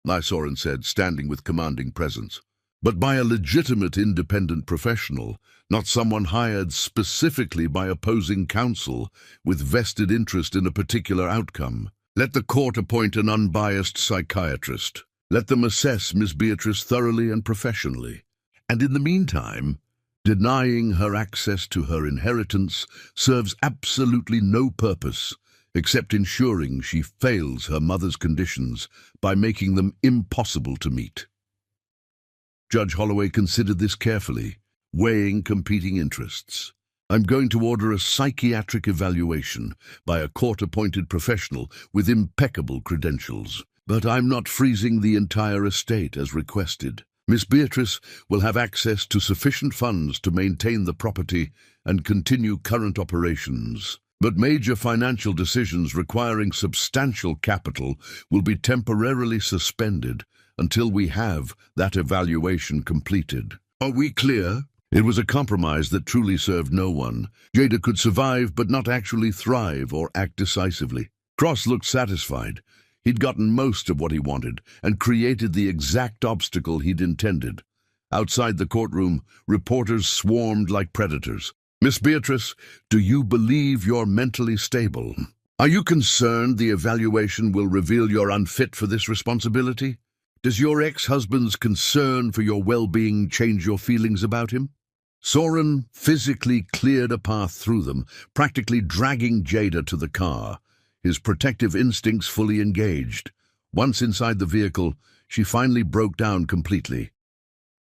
Lysoren said, standing with commanding presence. But by a legitimate independent professional, not someone hired specifically by opposing counsel with vested interest in a particular outcome. Let the court appoint an unbiased psychiatrist. Let them assess Miss Beatrice thoroughly and professionally. And in the meantime, denying her access to her inheritance serves absolutely no purpose except ensuring she fails her mother's conditions by making them impossible to meet. Judge Holloway considered this carefully, weighing competing interests. I'm going to order a psychiatric evaluation by a court-appointed professional with impeccable credentials. But I'm not freezing the entire estate as requested. Miss Beatrice will have access to sufficient funds to maintain the property and continue current operations. But major financial decisions requiring substantial capital will be temporarily suspended until we have that evaluation completed. Are we clear? It was a compromise that truly served no one. Jada could survive but not actually thrive or act decisively. Cross looked satisfied. He'd gotten most of what he wanted and created the exact obstacle he'd intended. Outside the courtroom, reporters swarmed like predators. Miss Beatrice, do you believe you're mentally stable? Are you concerned the evaluation will reveal you're unfit for this responsibility? Does your ex-husband's concern for your well-being change your feelings about him? Soren physically cleared a path through them, practically dragging Jada to the car, his protective instincts fully engaged. Once inside the vehicle, she finally broke down completely.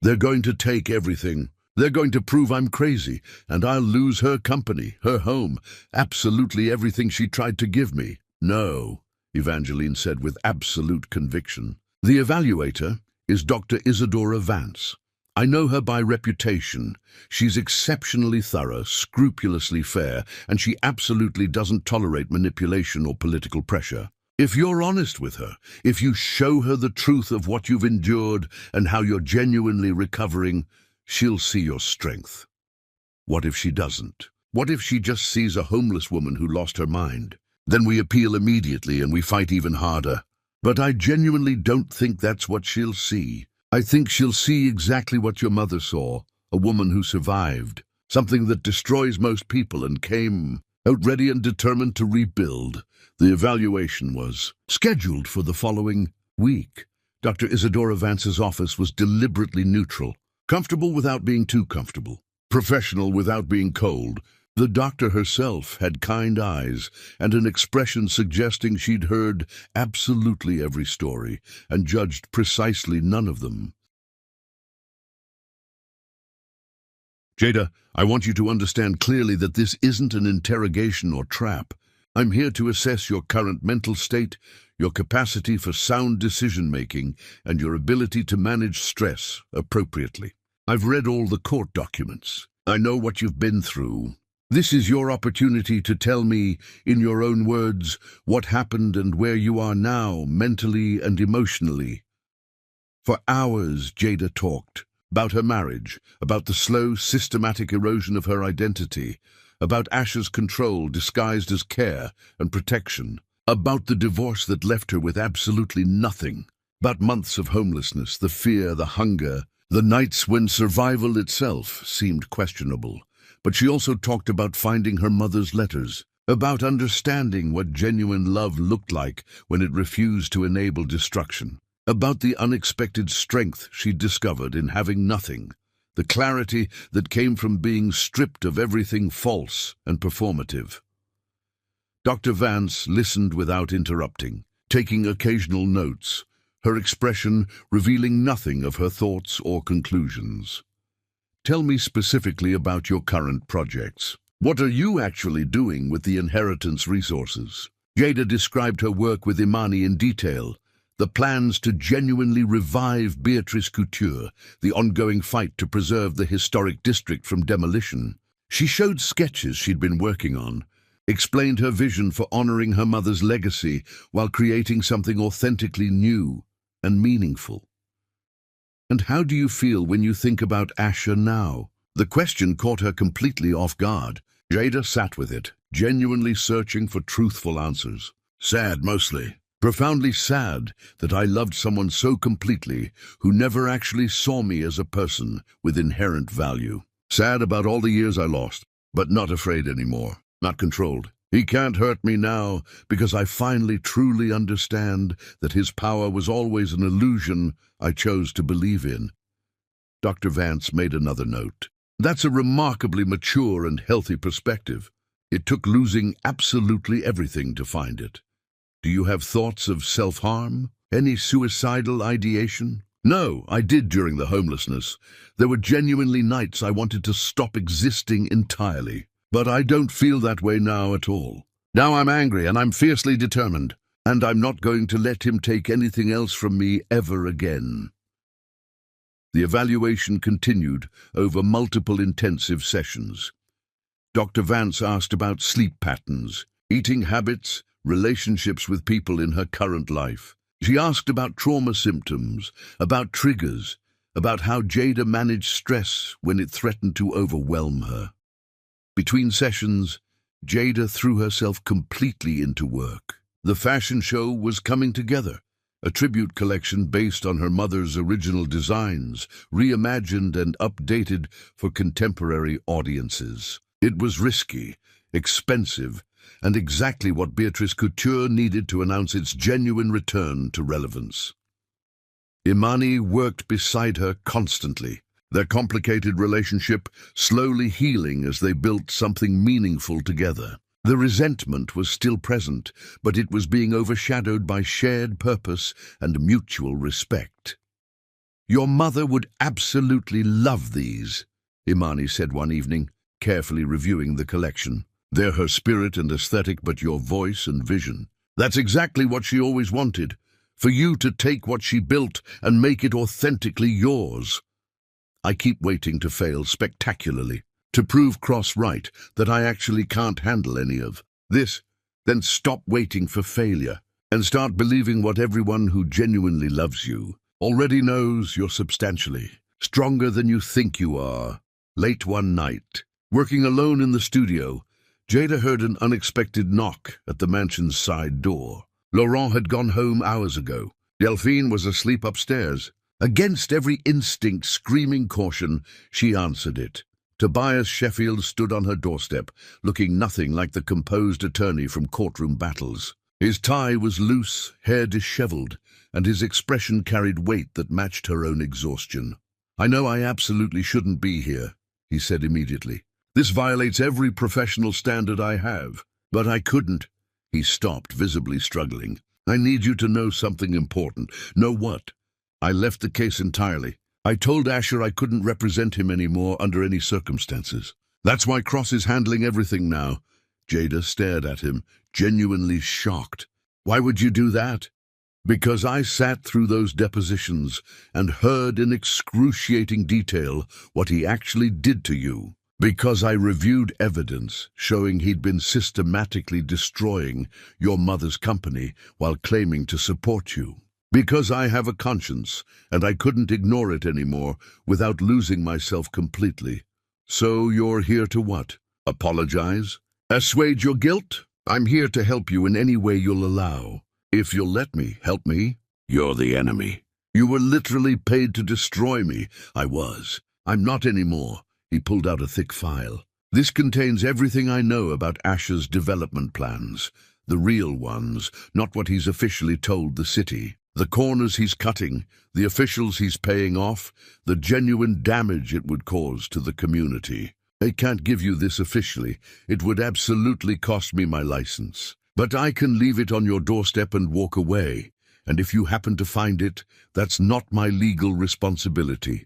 They're going to take everything. They're going to prove I'm crazy, and I'll lose her company, her home, absolutely everything she tried to give me. No, Evangeline said with absolute conviction. The evaluator is Dr. Isadora Vance. I know her by reputation. She's exceptionally thorough, scrupulously fair, and she absolutely doesn't tolerate manipulation or political pressure. If you're honest with her, if you show her the truth of what you've endured and how you're genuinely recovering, she'll see your strength. What if she doesn't? What if she just sees a homeless woman who lost her mind? Then we appeal immediately and we fight even harder. But I genuinely don't think that's what she'll see. I think she'll see exactly what your mother saw, a woman who survived, something that destroys most people and came out ready and determined to rebuild. The evaluation was scheduled for the following week. Dr. Isadora Vance's office was deliberately neutral, comfortable without being too comfortable, professional without being cold. The doctor herself had kind eyes and an expression suggesting she'd heard absolutely every story and judged precisely none of them. Jada, I want you to understand clearly that this isn't an interrogation or trap. I'm here to assess your current mental state, your capacity for sound decision-making, and your ability to manage stress appropriately. I've read all the court documents. I know what you've been through. This is your opportunity to tell me, in your own words, what happened and where you are now, mentally and emotionally. For hours, Jada talked about her marriage, about the slow, systematic erosion of her identity, about Ash's control disguised as care and protection, about the divorce that left her with absolutely nothing, about months of homelessness, the fear, the hunger, the nights when survival itself seemed questionable. But she also talked about finding her mother's letters, about understanding what genuine love looked like when it refused to enable destruction, about the unexpected strength she discovered in having nothing, the clarity that came from being stripped of everything false and performative. Dr. Vance listened without interrupting, taking occasional notes, her expression revealing nothing of her thoughts or conclusions. "Tell me specifically about your current projects. What are you actually doing with the inheritance resources?" Jada described her work with Imani in detail, the plans to genuinely revive Beatrice Couture, the ongoing fight to preserve the historic district from demolition. She showed sketches she'd been working on, explained her vision for honoring her mother's legacy while creating something authentically new and meaningful. "And how do you feel when you think about Asher now?" The question caught her completely off guard. Jada sat with it, genuinely searching for truthful answers. "Sad, mostly. Profoundly sad that I loved someone so completely who never actually saw me as a person with inherent value. Sad about all the years I lost, but not afraid anymore, not controlled. He can't hurt me now because I finally truly understand that his power was always an illusion I chose to believe in." Dr. Vance made another note. "That's a remarkably mature and healthy perspective. It took losing absolutely everything to find it. Do you have thoughts of self-harm? Any suicidal ideation?" "No, I did during the homelessness. There were genuinely nights I wanted to stop existing entirely. But I don't feel that way now at all. Now I'm angry and I'm fiercely determined, and I'm not going to let him take anything else from me ever again." The evaluation continued over multiple intensive sessions. Dr. Vance asked about sleep patterns, eating habits, relationships with people in her current life. She asked about trauma symptoms, about triggers, about how Jada managed stress when it threatened to overwhelm her. Between sessions, Jada threw herself completely into work. The fashion show was coming together, a tribute collection based on her mother's original designs, reimagined and updated for contemporary audiences. It was risky, expensive, and exactly what Beatrice Couture needed to announce its genuine return to relevance. Imani worked beside her constantly, their complicated relationship slowly healing as they built something meaningful together. The resentment was still present, but it was being overshadowed by shared purpose and mutual respect. "Your mother would absolutely love these," Imani said one evening, carefully reviewing the collection. "They're her spirit and aesthetic, but your voice and vision. That's exactly what she always wanted, for you to take what she built and make it authentically yours. I keep waiting to fail spectacularly, to prove cross-right that I actually can't handle any of this. Then stop waiting for failure and start believing what everyone who genuinely loves you already knows: you're substantially stronger than you think you are." Late one night, working alone in the studio, Jada heard an unexpected knock at the mansion's side door. Laurent had gone home hours ago. Delphine was asleep upstairs. Against every instinct screaming caution, she answered it. Tobias Sheffield stood on her doorstep, looking nothing like the composed attorney from courtroom battles. His tie was loose, hair disheveled, and his expression carried weight that matched her own exhaustion. "I know I absolutely shouldn't be here," he said immediately. "This violates every professional standard I have. But I couldn't." He stopped, visibly struggling. "I need you to know something important." "Know what?" "I left the case entirely. I told Asher I couldn't represent him anymore under any circumstances. That's why Cross is handling everything now." Jada stared at him, genuinely shocked. "Why would you do that?" "Because I sat through those depositions and heard in excruciating detail what he actually did to you. Because I reviewed evidence showing he'd been systematically destroying your mother's company while claiming to support you. Because I have a conscience, and I couldn't ignore it anymore without losing myself completely. So you're here to what? Apologize? Assuage your guilt? I'm here to help you in any way you'll allow. If you'll let me, help me. You're the enemy. You were literally paid to destroy me." "I was. I'm not anymore." He pulled out a thick file. "This contains everything I know about Asher's development plans. The real ones, not what he's officially told the city. The corners he's cutting, the officials he's paying off, the genuine damage it would cause to the community. I can't give you this officially. It would absolutely cost me my license. But I can leave it on your doorstep and walk away. and if you happen to find it, that's not my legal responsibility.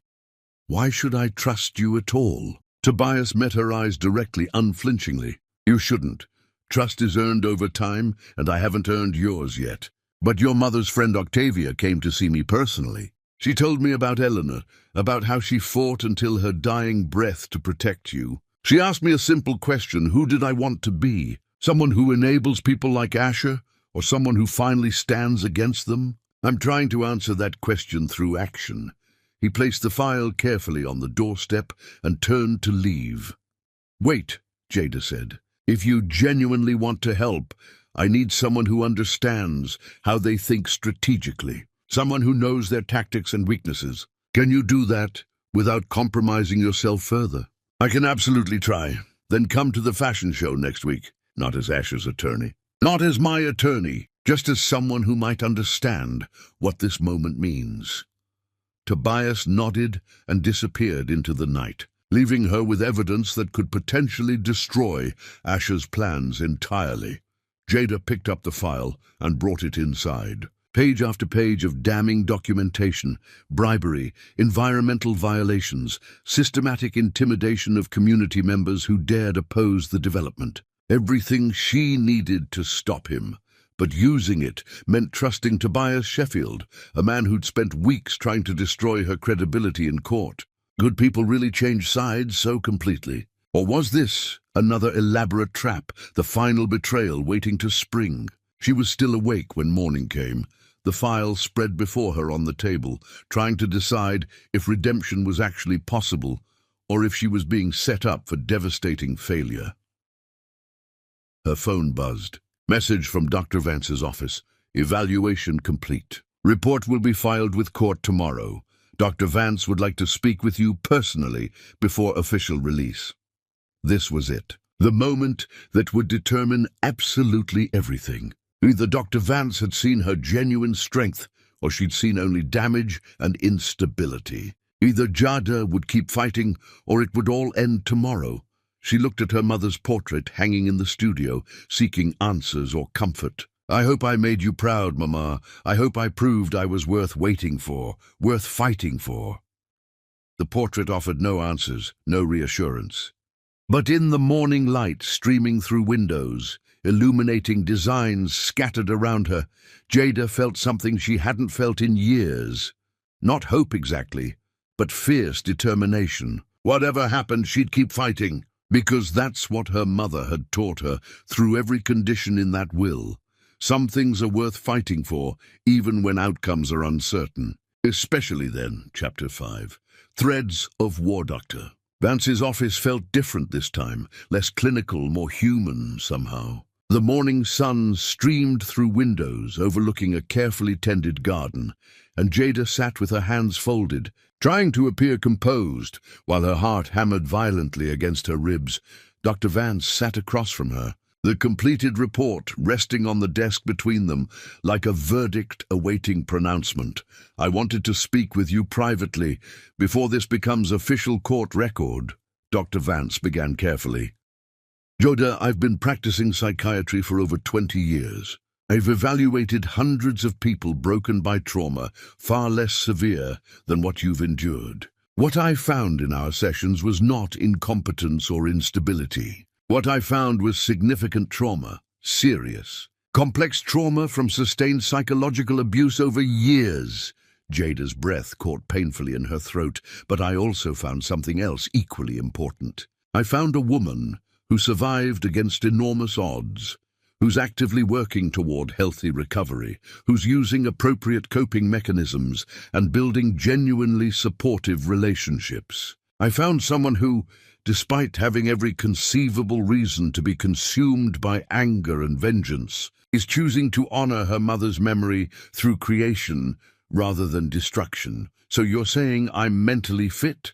Why should I trust you at all? Tobias met her eyes directly, unflinchingly. You shouldn't. Trust is earned over time, and I haven't earned yours yet. But your mother's friend Octavia came to see me personally. She told me about Eleanor, about how she fought until her dying breath to protect you. She asked me a simple question: who did I want to be? Someone who enables people like Asher, or someone who finally stands against them? I'm trying to answer that question through action. He placed the file carefully on the doorstep and turned to leave. Wait, Jada said. If you genuinely want to help, I need someone who understands how they think strategically. Someone who knows their tactics and weaknesses. Can you do that without compromising yourself further? I can absolutely try. Then come to the fashion show next week. Not as Asher's attorney. Not as my attorney. Just as someone who might understand what this moment means. Tobias nodded and disappeared into the night, leaving her with evidence that could potentially destroy Asher's plans entirely. Jada picked up the file and brought it inside. Page after page of damning documentation, bribery, environmental violations, systematic intimidation of community members who dared oppose the development. Everything she needed to stop him. But using it meant trusting Tobias Sheffield, a man who'd spent weeks trying to destroy her credibility in court. Could people really change sides so completely? Or was this another elaborate trap, the final betrayal waiting to spring? She was still awake when morning came, the file spread before her on the table, trying to decide if redemption was actually possible or if she was being set up for devastating failure. Her phone buzzed. Message from Dr. Vance's office. Evaluation complete. Report will be filed with court tomorrow. Dr. Vance would like to speak with you personally before official release. This was it. The moment that would determine absolutely everything. Either Dr. Vance had seen her genuine strength, or she'd seen only damage and instability. Either JADA would keep fighting, or it would all end tomorrow. She looked at her mother's portrait hanging in the studio, seeking answers or comfort. I hope I made you proud, Mama. I hope I proved I was worth waiting for, worth fighting for. The portrait offered no answers, no reassurance. But in the morning light streaming through windows, illuminating designs scattered around her, Jada felt something she hadn't felt in years. Not hope exactly, but fierce determination. Whatever happened, she'd keep fighting. Because that's what her mother had taught her through every condition in that will. Some things are worth fighting for, even when outcomes are uncertain. Especially then, Chapter 5. Threads of War Doctor. Vance's office felt different this time, less clinical, more human somehow. The morning sun streamed through windows overlooking a carefully tended garden, and Jada sat with her hands folded, trying to appear composed, while her heart hammered violently against her ribs. Dr. Vance sat across from her, the completed report resting on the desk between them, like a verdict awaiting pronouncement. I wanted to speak with you privately, before this becomes official court record, Dr. Vance began carefully. Jada, I've been practicing psychiatry for over 20 years. I've evaluated hundreds of people broken by trauma, far less severe than what you've endured. What I found in our sessions was not incompetence or instability. What I found was significant trauma, serious, complex trauma from sustained psychological abuse over years. Jada's breath caught painfully in her throat, but I also found something else equally important. I found a woman who survived against enormous odds, who's actively working toward healthy recovery, who's using appropriate coping mechanisms and building genuinely supportive relationships. I found someone who, despite having every conceivable reason to be consumed by anger and vengeance, is choosing to honor her mother's memory through creation rather than destruction. So you're saying I'm mentally fit?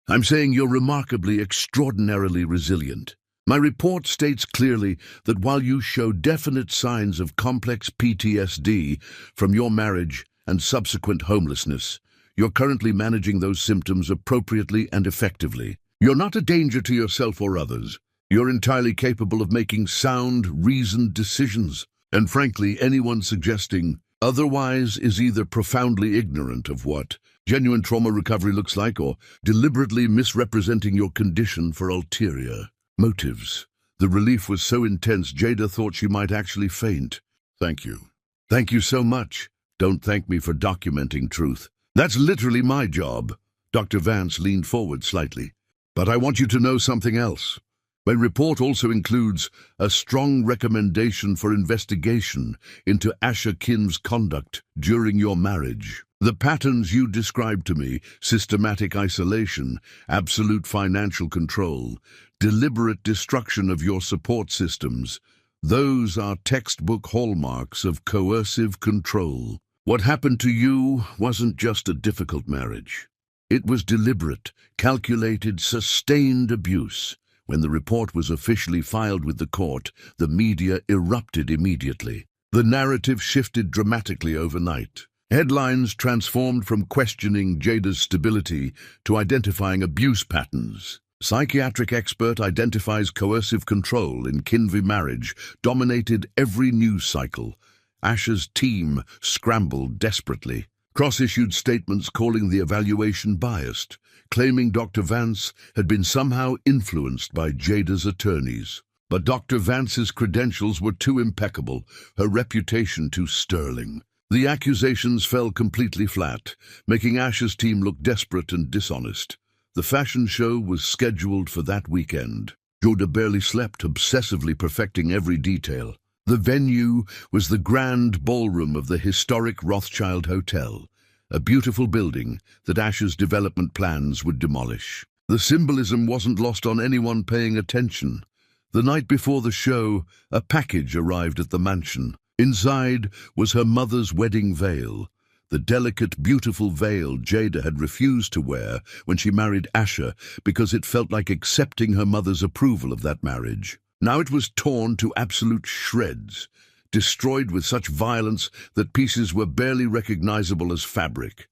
I'm saying you're remarkably, extraordinarily resilient. My report states clearly that while you show definite signs of complex PTSD from your marriage and subsequent homelessness, you're currently managing those symptoms appropriately and effectively. You're not a danger to yourself or others. You're entirely capable of making sound, reasoned decisions. And frankly, anyone suggesting otherwise is either profoundly ignorant of what genuine trauma recovery looks like or deliberately misrepresenting your condition for ulterior motives. The relief was so intense, Jada thought she might actually faint. Thank you. Thank you so much. Don't thank me for documenting truth. That's literally my job. Dr. Vance leaned forward slightly. But I want you to know something else. My report also includes a strong recommendation for investigation into Asher Kim's conduct during your marriage. The patterns you described to me, systematic isolation, absolute financial control, deliberate destruction of your support systems, those are textbook hallmarks of coercive control. What happened to you wasn't just a difficult marriage. It was deliberate, calculated, sustained abuse. When the report was officially filed with the court, the media erupted immediately. The narrative shifted dramatically overnight. Headlines transformed from questioning Jada's stability to identifying abuse patterns. Psychiatric expert identifies coercive control in Kinvey marriage dominated every news cycle. Asher's team scrambled desperately. Cross-issued statements calling the evaluation biased, claiming Dr. Vance had been somehow influenced by Jada's attorneys. But Dr. Vance's credentials were too impeccable, her reputation too sterling. The accusations fell completely flat, making Asher's team look desperate and dishonest. The fashion show was scheduled for that weekend. Jada barely slept, obsessively perfecting every detail. The venue was the grand ballroom of the historic Rothschild Hotel, a beautiful building that Asher's development plans would demolish. The symbolism wasn't lost on anyone paying attention. The night before the show, a package arrived at the mansion. Inside was her mother's wedding veil, the delicate, beautiful veil Jada had refused to wear when she married Asher because it felt like accepting her mother's approval of that marriage. Now it was torn to absolute shreds, destroyed with such violence that pieces were barely recognizable as fabric.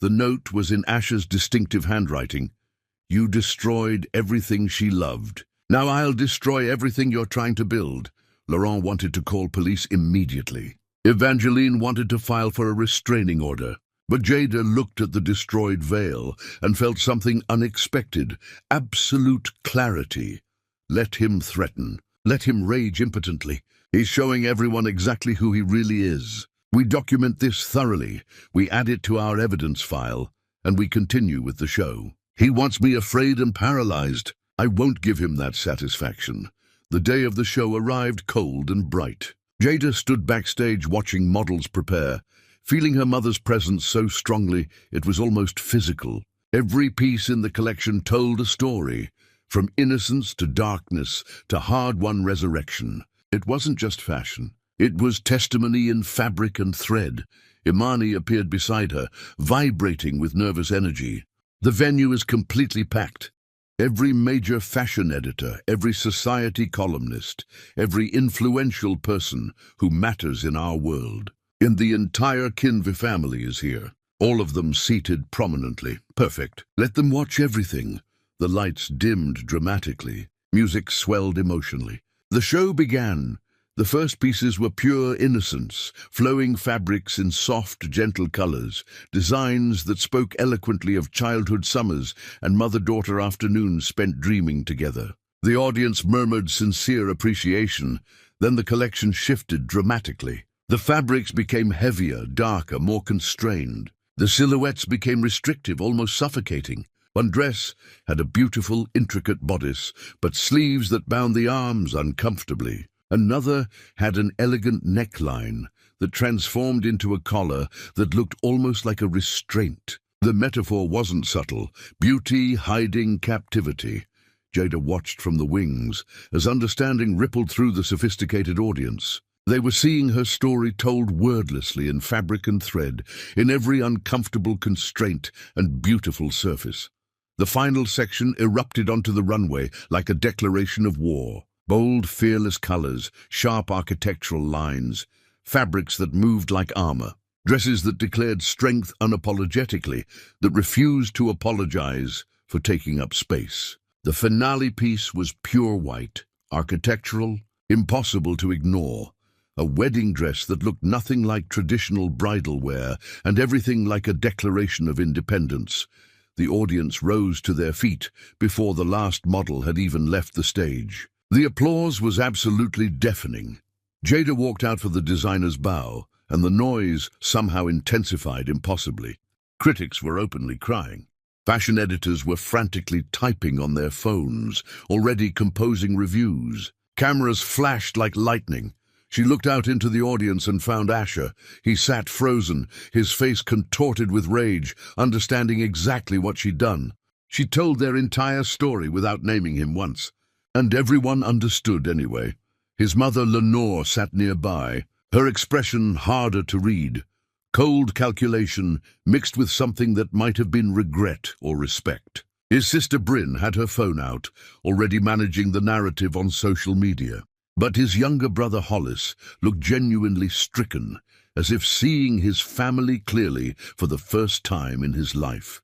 The note was in Asher's distinctive handwriting. You destroyed everything she loved. Now I'll destroy everything you're trying to build. Laurent wanted to call police immediately. Evangeline wanted to file for a restraining order. But Jada looked at the destroyed veil and felt something unexpected, absolute clarity. Let him threaten. Let him rage impotently. He's showing everyone exactly who he really is. We document this thoroughly. We add it to our evidence file, and we continue with the show. He wants me afraid and paralyzed. I won't give him that satisfaction. The day of the show arrived cold and bright. Jada stood backstage watching models prepare, feeling her mother's presence so strongly it was almost physical. Every piece in the collection told a story, from innocence to darkness to hard-won resurrection. It wasn't just fashion. It was testimony in fabric and thread. Imani appeared beside her, vibrating with nervous energy. The venue is completely packed. Every major fashion editor, every society columnist, every influential person who matters in our world. And the entire Kinvey family is here, all of them seated prominently. Perfect. Let them watch everything. The lights dimmed dramatically. Music swelled emotionally. The show began. The first pieces were pure innocence, flowing fabrics in soft, gentle colors, designs that spoke eloquently of childhood summers and mother-daughter afternoons spent dreaming together. The audience murmured sincere appreciation. Then the collection shifted dramatically. The fabrics became heavier, darker, more constrained. The silhouettes became restrictive, almost suffocating. One dress had a beautiful, intricate bodice, but sleeves that bound the arms uncomfortably. Another had an elegant neckline that transformed into a collar that looked almost like a restraint. The metaphor wasn't subtle. Beauty hiding captivity. Jada watched from the wings as understanding rippled through the sophisticated audience. They were seeing her story told wordlessly in fabric and thread, in every uncomfortable constraint and beautiful surface. The final section erupted onto the runway like a declaration of war. Bold, fearless colors, sharp architectural lines, fabrics that moved like armor, dresses that declared strength unapologetically, that refused to apologize for taking up space. The finale piece was pure white, architectural, impossible to ignore, a wedding dress that looked nothing like traditional bridal wear and everything like a declaration of independence. The audience rose to their feet before the last model had even left the stage. The applause was absolutely deafening. Jada walked out for the designer's bow, and the noise somehow intensified impossibly. Critics were openly crying. Fashion editors were frantically typing on their phones, already composing reviews. Cameras flashed like lightning. She looked out into the audience and found Asher. He sat frozen, his face contorted with rage, understanding exactly what she'd done. She told their entire story without naming him once. And everyone understood anyway. His mother, Lenore, sat nearby, her expression harder to read. Cold calculation mixed with something that might have been regret or respect. His sister Bryn had her phone out, already managing the narrative on social media. But his younger brother Hollis looked genuinely stricken, as if seeing his family clearly for the first time in his life.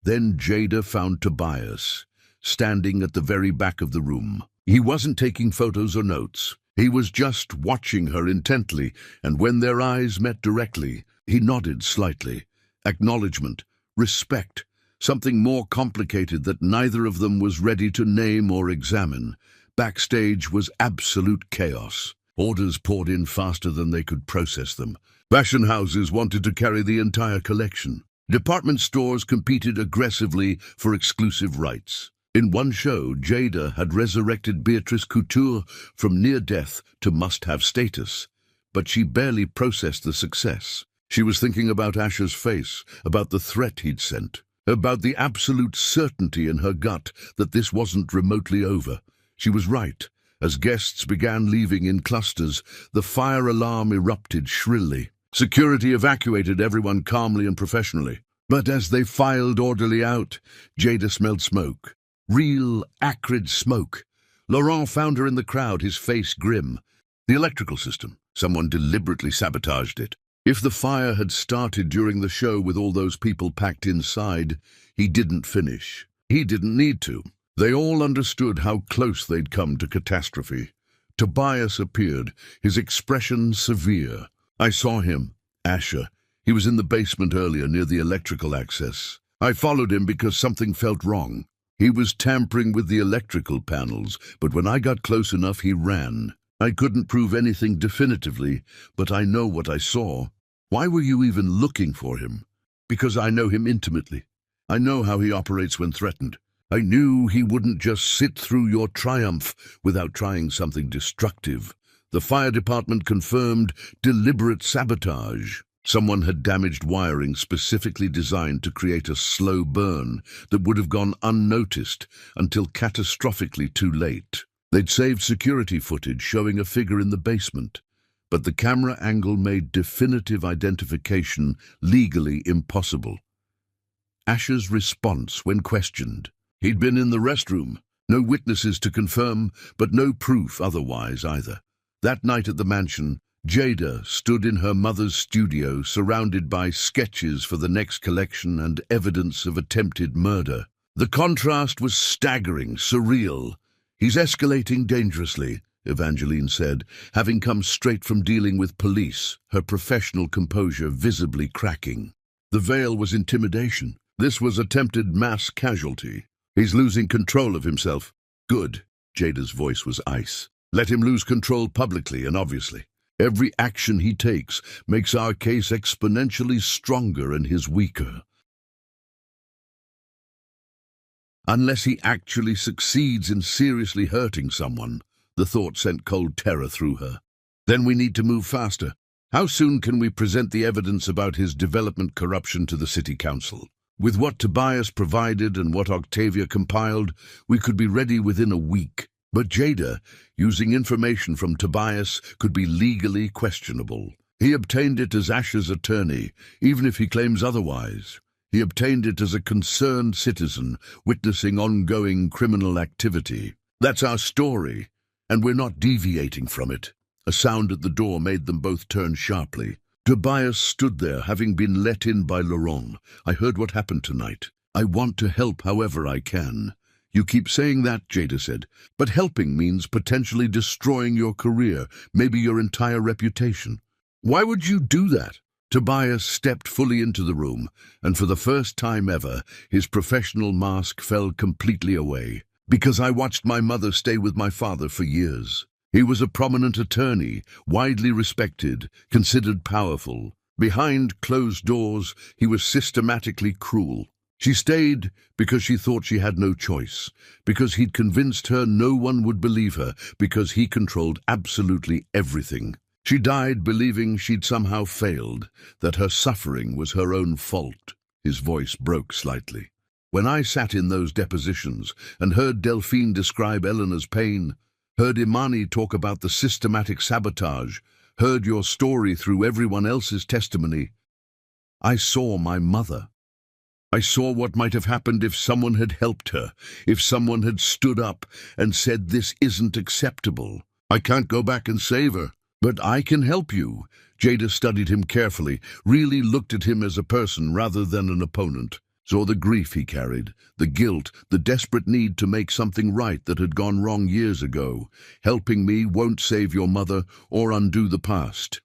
Then Jada found Tobias, standing at the very back of the room. He wasn't taking photos or notes. He was just watching her intently, and when their eyes met directly, he nodded slightly. Acknowledgement, respect, something more complicated that neither of them was ready to name or examine. Backstage was absolute chaos. Orders poured in faster than they could process them. Fashion houses wanted to carry the entire collection. Department stores competed aggressively for exclusive rights. In one show, Jada had resurrected Beatrice Couture from near death to must-have status, but she barely processed the success. She was thinking about Asher's face, about the threat he'd sent, about the absolute certainty in her gut that this wasn't remotely over. She was right. As guests began leaving in clusters, the fire alarm erupted shrilly. Security evacuated everyone calmly and professionally. But as they filed orderly out, Jada smelled smoke. Real, acrid smoke. Laurent found her in the crowd, his face grim. The electrical system. Someone deliberately sabotaged it. If the fire had started during the show with all those people packed inside, he didn't finish. He didn't need to. They all understood how close they'd come to catastrophe. Tobias appeared, his expression severe. I saw him, Asher. He was in the basement earlier near the electrical access. I followed him because something felt wrong. He was tampering with the electrical panels, but when I got close enough, he ran. I couldn't prove anything definitively, but I know what I saw. Why were you even looking for him? Because I know him intimately. I know how he operates when threatened. I knew he wouldn't just sit through your triumph without trying something destructive. The fire department confirmed deliberate sabotage. Someone had damaged wiring specifically designed to create a slow burn that would have gone unnoticed until catastrophically too late. They'd saved security footage showing a figure in the basement, but the camera angle made definitive identification legally impossible. Asher's response when questioned. He'd been in the restroom. No witnesses to confirm, but no proof otherwise either. That night at the mansion, Jada stood in her mother's studio surrounded by sketches for the next collection and evidence of attempted murder. The contrast was staggering, surreal. He's escalating dangerously, Evangeline said, having come straight from dealing with police, her professional composure visibly cracking. The veil was intimidation. This was attempted mass casualty. He's losing control of himself. Good. Jada's voice was ice. Let him lose control publicly and obviously. Every action he takes makes our case exponentially stronger and his weaker. Unless he actually succeeds in seriously hurting someone, the thought sent cold terror through her. Then we need to move faster. How soon can we present the evidence about his development corruption to the city council? With what Tobias provided and what Octavia compiled, we could be ready within a week. But Jada, using information from Tobias, could be legally questionable. He obtained it as Asher's attorney, even if he claims otherwise. He obtained it as a concerned citizen, witnessing ongoing criminal activity. That's our story, and we're not deviating from it. A sound at the door made them both turn sharply. Tobias stood there, having been let in by Laurent. I heard what happened tonight. I want to help however I can. You keep saying that, Jada said, but helping means potentially destroying your career, maybe your entire reputation. Why would you do that? Tobias stepped fully into the room, and for the first time ever, his professional mask fell completely away. Because I watched my mother stay with my father for years. He was a prominent attorney, widely respected, considered powerful. Behind closed doors, he was systematically cruel. She stayed because she thought she had no choice, because he'd convinced her no one would believe her, because he controlled absolutely everything. She died believing she'd somehow failed, that her suffering was her own fault. His voice broke slightly. When I sat in those depositions and heard Delphine describe Eleanor's pain, heard Imani talk about the systematic sabotage, heard your story through everyone else's testimony, I saw my mother. I saw what might have happened if someone had helped her, if someone had stood up and said this isn't acceptable. I can't go back and save her, but I can help you. Jada studied him carefully, really looked at him as a person rather than an opponent. Saw the grief he carried, the guilt, the desperate need to make something right that had gone wrong years ago. Helping me won't save your mother or undo the past.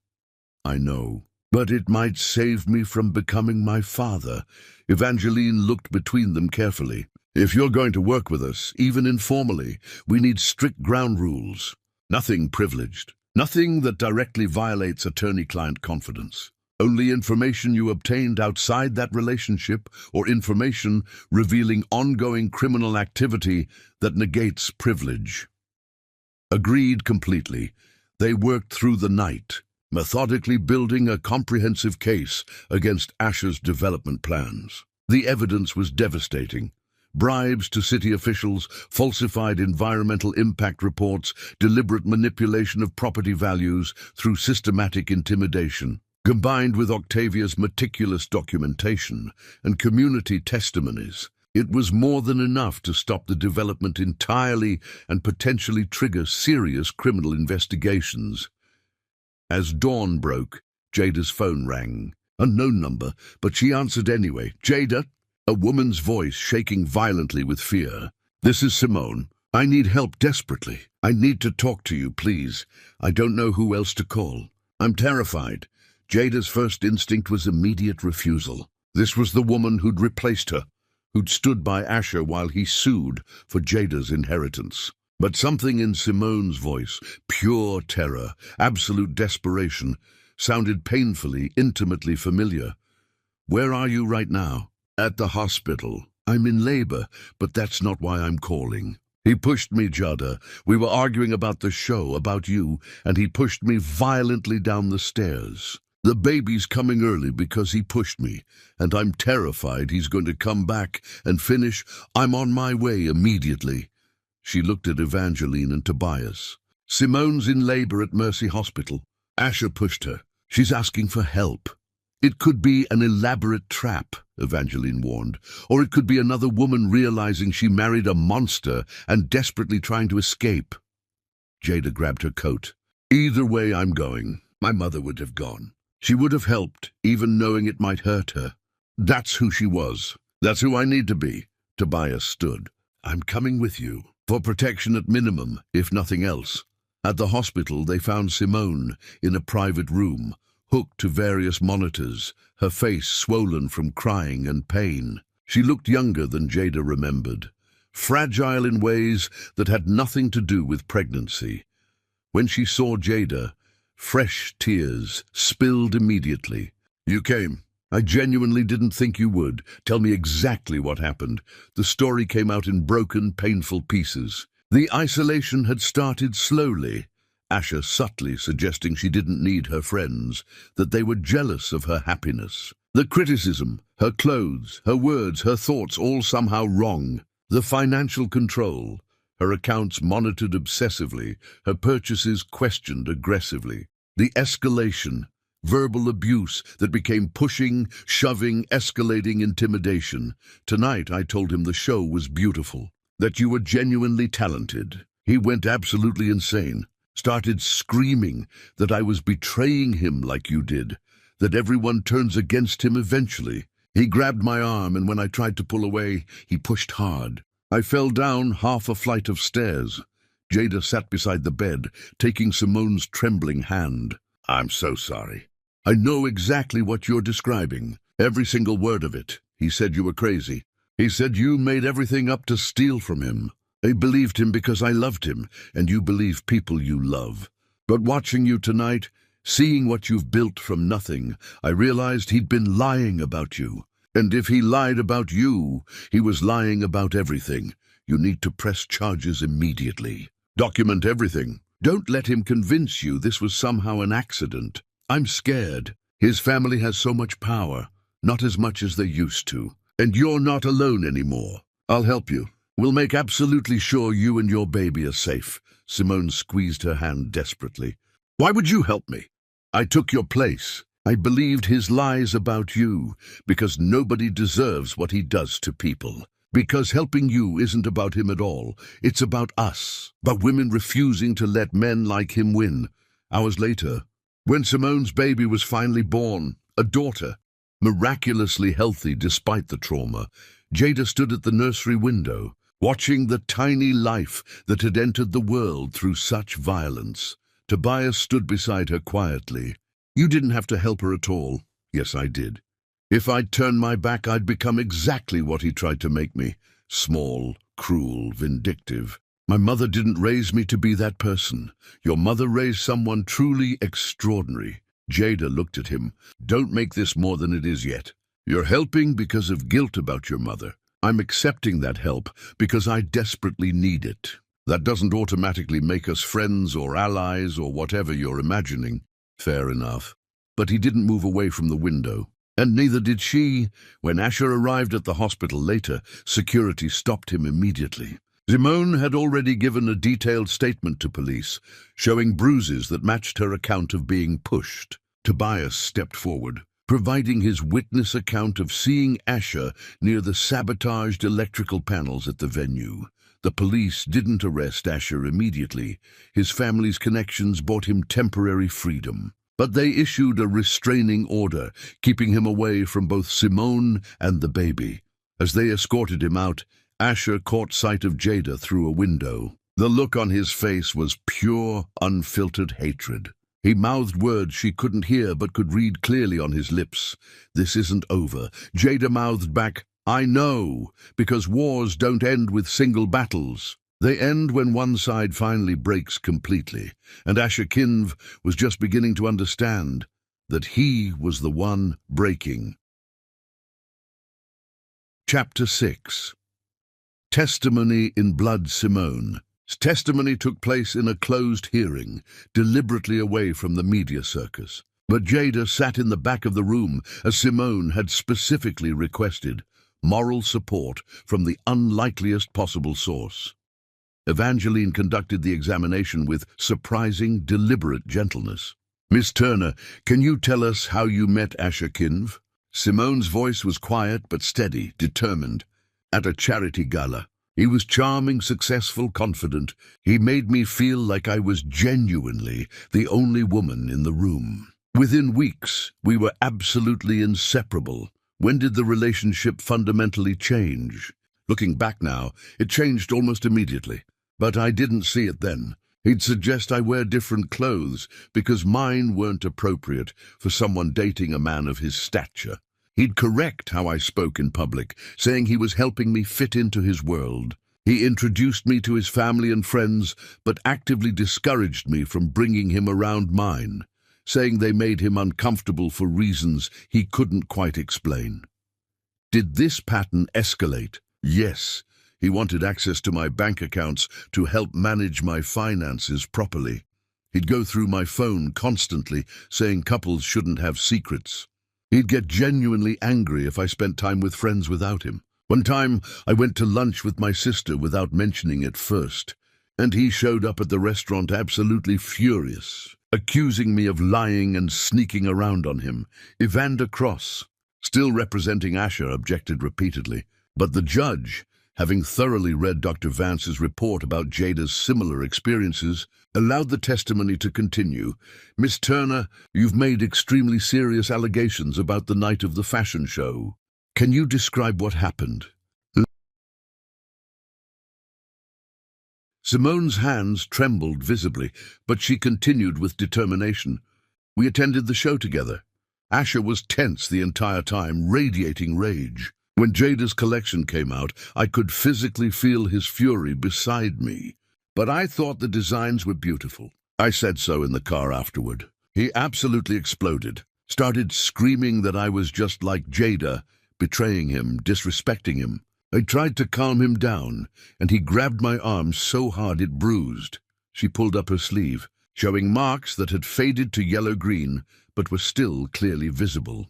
I know. But it might save me from becoming my father. Evangeline looked between them carefully. If you're going to work with us, even informally, we need strict ground rules. Nothing privileged. Nothing that directly violates attorney-client confidence. Only information you obtained outside that relationship or information revealing ongoing criminal activity that negates privilege. Agreed completely. They worked through the night, methodically building a comprehensive case against Asher's development plans. The evidence was devastating. Bribes to city officials, falsified environmental impact reports, deliberate manipulation of property values through systematic intimidation. Combined with Octavia's meticulous documentation and community testimonies, it was more than enough to stop the development entirely and potentially trigger serious criminal investigations. As dawn broke, Jada's phone rang. A known number, but she answered anyway. Jada? A woman's voice shaking violently with fear. This is Simone. I need help desperately. I need to talk to you, please. I don't know who else to call. I'm terrified. Jada's first instinct was immediate refusal. This was the woman who'd replaced her, who'd stood by Asher while he sued for Jada's inheritance. But something in Simone's voice, pure terror, absolute desperation, sounded painfully, intimately familiar. Where are you right now? At the hospital. I'm in labor, but that's not why I'm calling. He pushed me, Jada. We were arguing about the show, about you, and he pushed me violently down the stairs. The baby's coming early because he pushed me, and I'm terrified he's going to come back and finish. I'm on my way immediately. She looked at Evangeline and Tobias. Simone's in labor at Mercy Hospital. Asher pushed her. She's asking for help. It could be an elaborate trap, Evangeline warned, or it could be another woman realizing she married a monster and desperately trying to escape. Jada grabbed her coat. Either way I'm going. My mother would have gone. She would have helped, even knowing it might hurt her. That's who she was. That's who I need to be. Tobias stood. I'm coming with you. For protection at minimum, if nothing else. At the hospital, they found Simone in a private room, hooked to various monitors, her face swollen from crying and pain. She looked younger than Jada remembered, fragile in ways that had nothing to do with pregnancy. When she saw Jada, fresh tears spilled immediately. You came. I genuinely didn't think you would. Tell me exactly what happened. The story came out in broken, painful pieces. The isolation had started slowly, Asher subtly suggesting she didn't need her friends, that they were jealous of her happiness. The criticism, her clothes, her words, her thoughts, all somehow wrong. The financial control, her accounts monitored obsessively, her purchases questioned aggressively. The escalation, verbal abuse that became pushing, shoving, escalating intimidation. Tonight I told him the show was beautiful, that you were genuinely talented. He went absolutely insane, started screaming that I was betraying him like you did, that everyone turns against him eventually. He grabbed my arm, and when I tried to pull away, he pushed hard. I fell down half a flight of stairs. Jada sat beside the bed, taking Simone's trembling hand. I'm so sorry. I know exactly what you're describing. Every single word of it. He said you were crazy. He said you made everything up to steal from him. I believed him because I loved him, and you believe people you love. But watching you tonight, seeing what you've built from nothing, I realized he'd been lying about you. And if he lied about you, he was lying about everything. You need to press charges immediately. Document everything. Don't let him convince you this was somehow an accident. I'm scared. His family has so much power, not as much as they used to. And you're not alone anymore. I'll help you. We'll make absolutely sure you and your baby are safe. Simone squeezed her hand desperately. Why would you help me? I took your place. I believed his lies about you, because nobody deserves what he does to people. Because helping you isn't about him at all. It's about us. About women refusing to let men like him win. Hours later, when Simone's baby was finally born, a daughter, miraculously healthy despite the trauma, Jada stood at the nursery window, watching the tiny life that had entered the world through such violence. Tobias stood beside her quietly. You didn't have to help her at all. Yes, I did. If I'd turned my back, I'd become exactly what he tried to make me. Small, cruel, vindictive. My mother didn't raise me to be that person. Your mother raised someone truly extraordinary. Jada looked at him. Don't make this more than it is yet. You're helping because of guilt about your mother. I'm accepting that help because I desperately need it. That doesn't automatically make us friends or allies or whatever you're imagining. Fair enough. But he didn't move away from the window. And neither did she. When Asher arrived at the hospital later, security stopped him immediately. Simone had already given a detailed statement to police, showing bruises that matched her account of being pushed. Tobias stepped forward, providing his witness account of seeing Asher near the sabotaged electrical panels at the venue. The police didn't arrest Asher immediately. His family's connections bought him temporary freedom. But they issued a restraining order, keeping him away from both Simone and the baby. As they escorted him out, Asher caught sight of Jada through a window. The look on his face was pure, unfiltered hatred. He mouthed words she couldn't hear but could read clearly on his lips. This isn't over. Jada mouthed back, I know, because wars don't end with single battles. They end when one side finally breaks completely, and Asher Kinv was just beginning to understand that he was the one breaking. Chapter 6. Testimony in Blood Simone. Testimony took place in a closed hearing, deliberately away from the media circus. But Jada sat in the back of the room, as Simone had specifically requested, moral support from the unlikeliest possible source. Evangeline conducted the examination with surprising, deliberate gentleness. Miss Turner, can you tell us how you met Asher Kinv? Simone's voice was quiet but steady, determined. At a charity gala. He was charming, successful, confident. He made me feel like I was genuinely the only woman in the room. Within weeks, we were absolutely inseparable. When did the relationship fundamentally change? Looking back now, it changed almost immediately. But I didn't see it then. He'd suggest I wear different clothes because mine weren't appropriate for someone dating a man of his stature. He'd correct how I spoke in public, saying he was helping me fit into his world. He introduced me to his family and friends, but actively discouraged me from bringing him around mine, saying they made him uncomfortable for reasons he couldn't quite explain. Did this pattern escalate? Yes. He wanted access to my bank accounts to help manage my finances properly. He'd go through my phone constantly, saying couples shouldn't have secrets. He'd get genuinely angry if I spent time with friends without him. One time, I went to lunch with my sister without mentioning it first, and he showed up at the restaurant absolutely furious, accusing me of lying and sneaking around on him. Evander Cross, still representing Asher, objected repeatedly, but the judge, having thoroughly read Dr. Vance's report about Jada's similar experiences, allowed the testimony to continue. Miss Turner, you've made extremely serious allegations about the night of the fashion show. Can you describe what happened? Simone's hands trembled visibly, but she continued with determination. We attended the show together. Asher was tense the entire time, radiating rage. When Jada's collection came out, I could physically feel his fury beside me. But I thought the designs were beautiful. I said so in the car afterward. He absolutely exploded, started screaming that I was just like Jada, betraying him, disrespecting him. I tried to calm him down, and he grabbed my arm so hard it bruised. She pulled up her sleeve, showing marks that had faded to yellow-green, but were still clearly visible.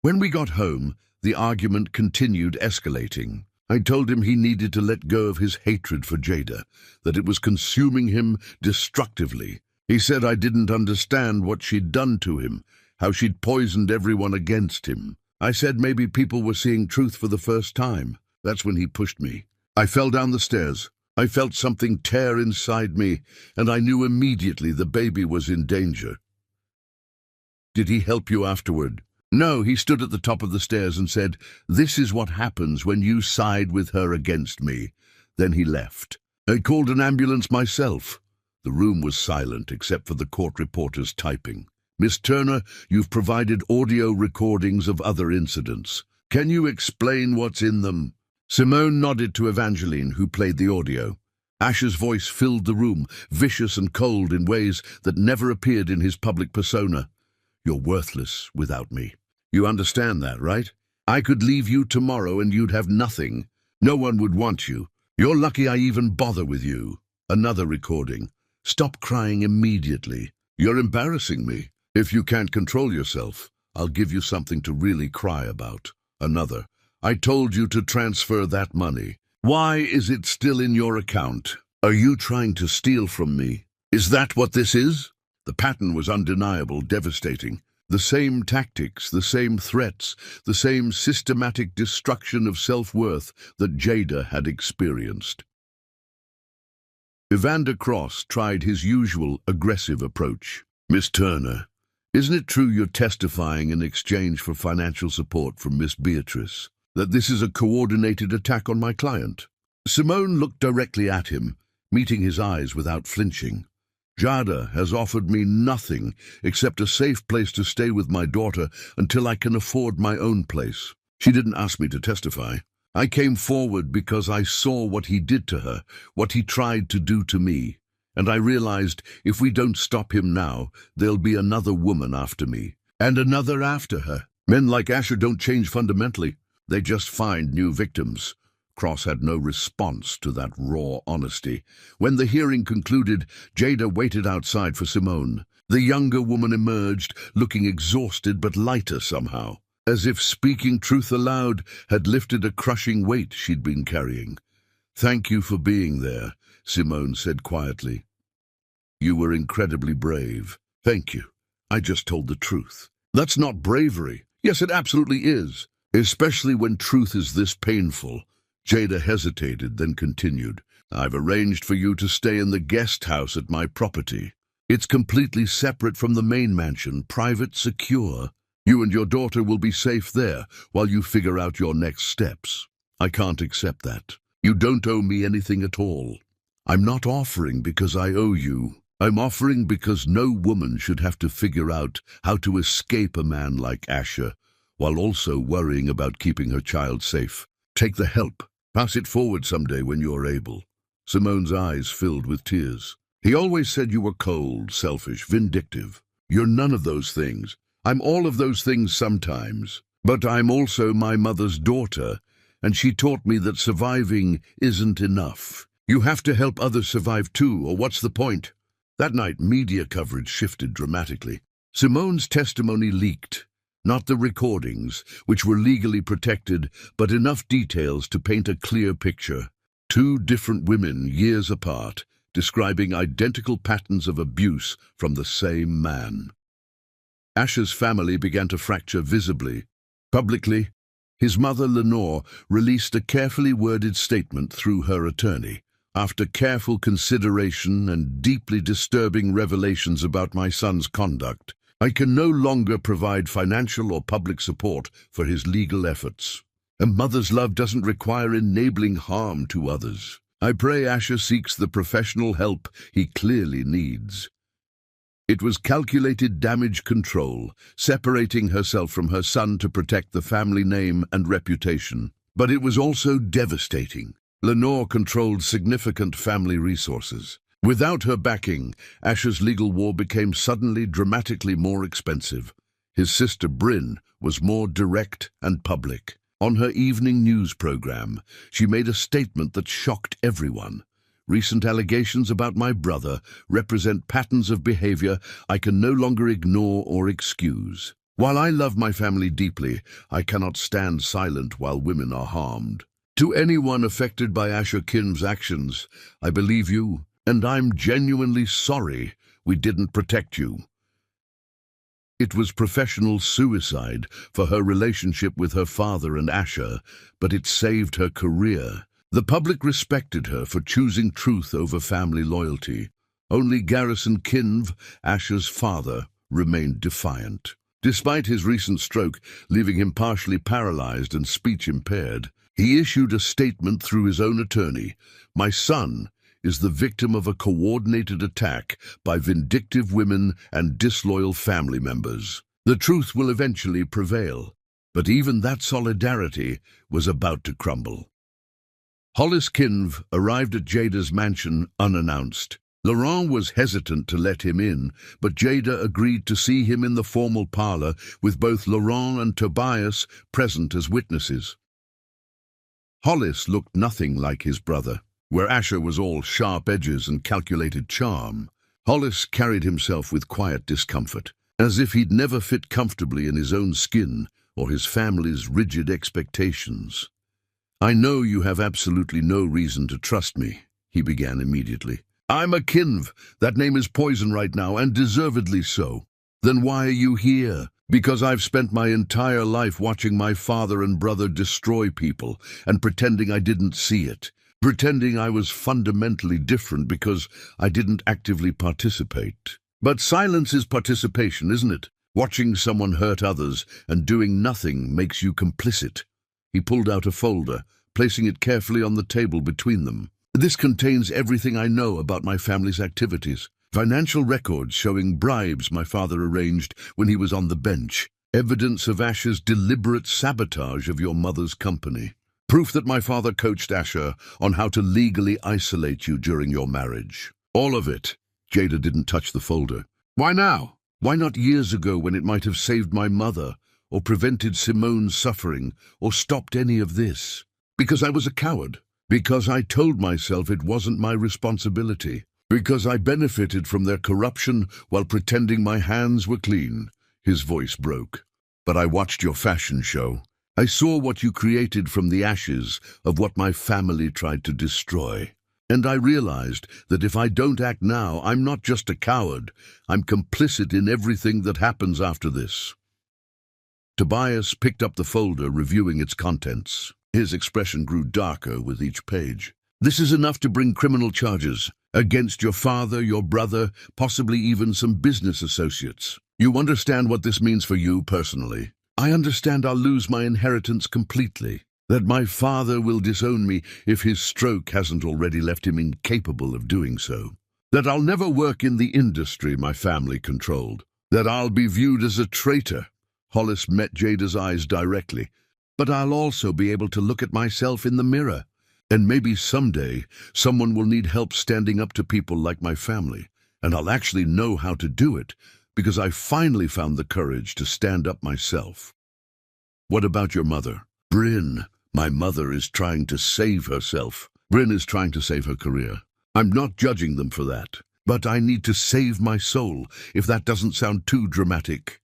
When we got home, the argument continued escalating. I told him he needed to let go of his hatred for Jada, that it was consuming him destructively. He said I didn't understand what she'd done to him, how she'd poisoned everyone against him. I said maybe people were seeing truth for the first time. That's when he pushed me. I fell down the stairs. I felt something tear inside me, and I knew immediately the baby was in danger. Did he help you afterward? No, he stood at the top of the stairs and said, "This is what happens when you side with her against me." Then he left. I called an ambulance myself. The room was silent except for the court reporters typing. "Miss Turner, you've provided audio recordings of other incidents. Can you explain what's in them?" Simone nodded to Evangeline, who played the audio. Asher's voice filled the room, vicious and cold in ways that never appeared in his public persona. "You're worthless without me. You understand that, right? I could leave you tomorrow and you'd have nothing. No one would want you. You're lucky I even bother with you." Another recording. "Stop crying immediately. You're embarrassing me. If you can't control yourself, I'll give you something to really cry about." Another. "I told you to transfer that money. Why is it still in your account? Are you trying to steal from me? Is that what this is?" The pattern was undeniable, devastating. The same tactics, the same threats, the same systematic destruction of self-worth that Jada had experienced. Evander Cross tried his usual aggressive approach. "Miss Turner, isn't it true you're testifying in exchange for financial support from Miss Beatrice, that this is a coordinated attack on my client?" Simone looked directly at him, meeting his eyes without flinching. "Jada has offered me nothing except a safe place to stay with my daughter until I can afford my own place. She didn't ask me to testify. I came forward because I saw what he did to her, what he tried to do to me. And I realized if we don't stop him now, there'll be another woman after me, and another after her. Men like Asher don't change fundamentally. They just find new victims." Cross had no response to that raw honesty. When the hearing concluded, Jada waited outside for Simone. The younger woman emerged, looking exhausted but lighter somehow, as if speaking truth aloud had lifted a crushing weight she'd been carrying. "Thank you for being there," Simone said quietly. "You were incredibly brave. Thank you. I just told the truth." "That's not bravery." "Yes, it absolutely is. Especially when truth is this painful." Jada hesitated, then continued. "I've arranged for you to stay in the guest house at my property. It's completely separate from the main mansion, private, secure. You and your daughter will be safe there while you figure out your next steps. I can't accept that. You don't owe me anything at all. I'm not offering because I owe you. I'm offering because no woman should have to figure out how to escape a man like Asher, while also worrying about keeping her child safe. Take the help. Pass it forward someday when you're able." Simone's eyes filled with tears. "He always said you were cold, selfish, vindictive. You're none of those things. I'm all of those things sometimes. But I'm also my mother's daughter, and she taught me that surviving isn't enough. You have to help others survive too, or what's the point?" That night, media coverage shifted dramatically. Simone's testimony leaked. Not the recordings, which were legally protected, but enough details to paint a clear picture. Two different women, years apart, describing identical patterns of abuse from the same man. Asher's family began to fracture visibly. Publicly, his mother, Lenore, released a carefully worded statement through her attorney. "After careful consideration and deeply disturbing revelations about my son's conduct, I can no longer provide financial or public support for his legal efforts. A mother's love doesn't require enabling harm to others. I pray Asher seeks the professional help he clearly needs. It was calculated damage control, separating herself from her son to protect the family name and reputation. But it was also devastating. Lenore controlled significant family resources. Without her backing, Asher's legal war became suddenly dramatically more expensive. His sister Bryn was more direct and public. On her evening news program, she made a statement that shocked everyone. Recent allegations about my brother represent patterns of behavior I can no longer ignore or excuse. While I love my family deeply, I cannot stand silent while women are harmed. To anyone affected by Asher Kinv's actions, I believe you, and I'm genuinely sorry we didn't protect you. It was professional suicide for her relationship with her father and Asher, but it saved her career. The public respected her for choosing truth over family loyalty. Only Garrison Kinv, Asher's father, remained defiant. Despite his recent stroke, leaving him partially paralyzed and speech-impaired, he issued a statement through his own attorney. My son is the victim of a coordinated attack by vindictive women and disloyal family members. The truth will eventually prevail, but even that solidarity was about to crumble. Hollis Kinv arrived at Jada's mansion unannounced. Laurent was hesitant to let him in, but Jada agreed to see him in the formal parlor with both Laurent and Tobias present as witnesses. Hollis looked nothing like his brother. Where Asher was all sharp edges and calculated charm, Hollis carried himself with quiet discomfort, as if he'd never fit comfortably in his own skin or his family's rigid expectations. I know you have absolutely no reason to trust me, he began immediately. I'm a Kinv. That name is poison right now, and deservedly so. Then why are you here? Because I've spent my entire life watching my father and brother destroy people and pretending I didn't see it. Pretending I was fundamentally different because I didn't actively participate. But silence is participation, isn't it? Watching someone hurt others and doing nothing makes you complicit. He pulled out a folder, placing it carefully on the table between them. This contains everything I know about my family's activities. Financial records showing bribes my father arranged when he was on the bench. Evidence of Asher's deliberate sabotage of your mother's company. Proof that my father coached Asher on how to legally isolate you during your marriage. All of it. Jada didn't touch the folder. Why now? Why not years ago when it might have saved my mother, or prevented Simone's suffering, or stopped any of this? Because I was a coward. Because I told myself it wasn't my responsibility. Because I benefited from their corruption while pretending my hands were clean. His voice broke. But I watched your fashion show. I saw what you created from the ashes of what my family tried to destroy. And I realized that if I don't act now, I'm not just a coward. I'm complicit in everything that happens after this. Tobias picked up the folder, reviewing its contents. His expression grew darker with each page. This is enough to bring criminal charges against your father, your brother, possibly even some business associates. You understand what this means for you personally. I understand I'll lose my inheritance completely, that my father will disown me if his stroke hasn't already left him incapable of doing so, that I'll never work in the industry my family controlled, that I'll be viewed as a traitor. Hollis met Jada's eyes directly. But I'll also be able to look at myself in the mirror, and maybe someday someone will need help standing up to people like my family, and I'll actually know how to do it, because I finally found the courage to stand up myself. What about your mother? Bryn. My mother is trying to save herself. Bryn is trying to save her career. I'm not judging them for that, but I need to save my soul, if that doesn't sound too dramatic.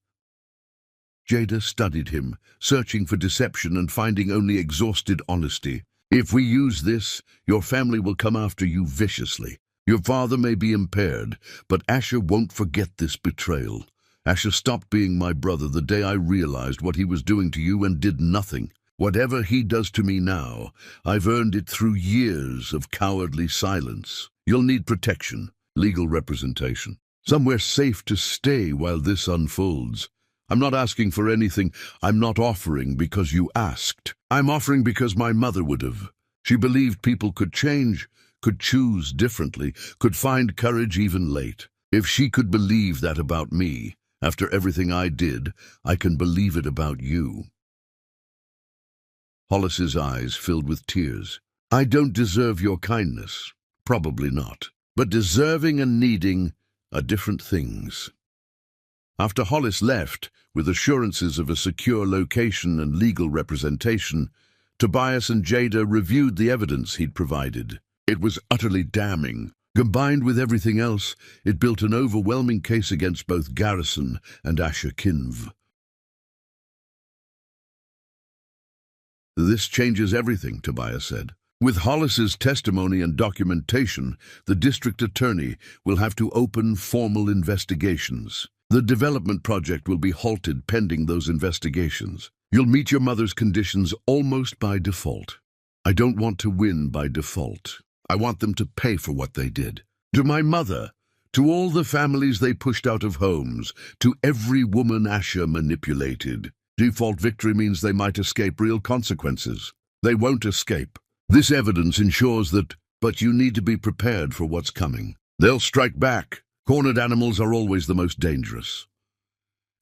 Jada studied him, searching for deception and finding only exhausted honesty. If we use this, your family will come after you viciously. Your father may be impaired, but Asher won't forget this betrayal. Asher stopped being my brother the day I realized what he was doing to you and did nothing. Whatever he does to me now, I've earned it through years of cowardly silence. You'll need protection, legal representation, somewhere safe to stay while this unfolds. I'm not asking for anything. I'm not offering because you asked. I'm offering because my mother would have. She believed people could change, could choose differently, could find courage even late. If she could believe that about me, after everything I did, I can believe it about you." Hollis's eyes filled with tears. "I don't deserve your kindness. Probably not. But deserving and needing are different things." After Hollis left, with assurances of a secure location and legal representation, Tobias and Jada reviewed the evidence he'd provided. It was utterly damning. Combined with everything else, it built an overwhelming case against both Garrison and Asher Kinv. "This changes everything," Tobias said. "With Hollis's testimony and documentation, the district attorney will have to open formal investigations. The development project will be halted pending those investigations. You'll meet your mother's conditions almost by default. I don't want to win by default. I want them to pay for what they did. To my mother, to all the families they pushed out of homes, to every woman Asher manipulated. Default victory means they might escape real consequences. They won't escape. This evidence ensures that, but you need to be prepared for what's coming. They'll strike back. Cornered animals are always the most dangerous."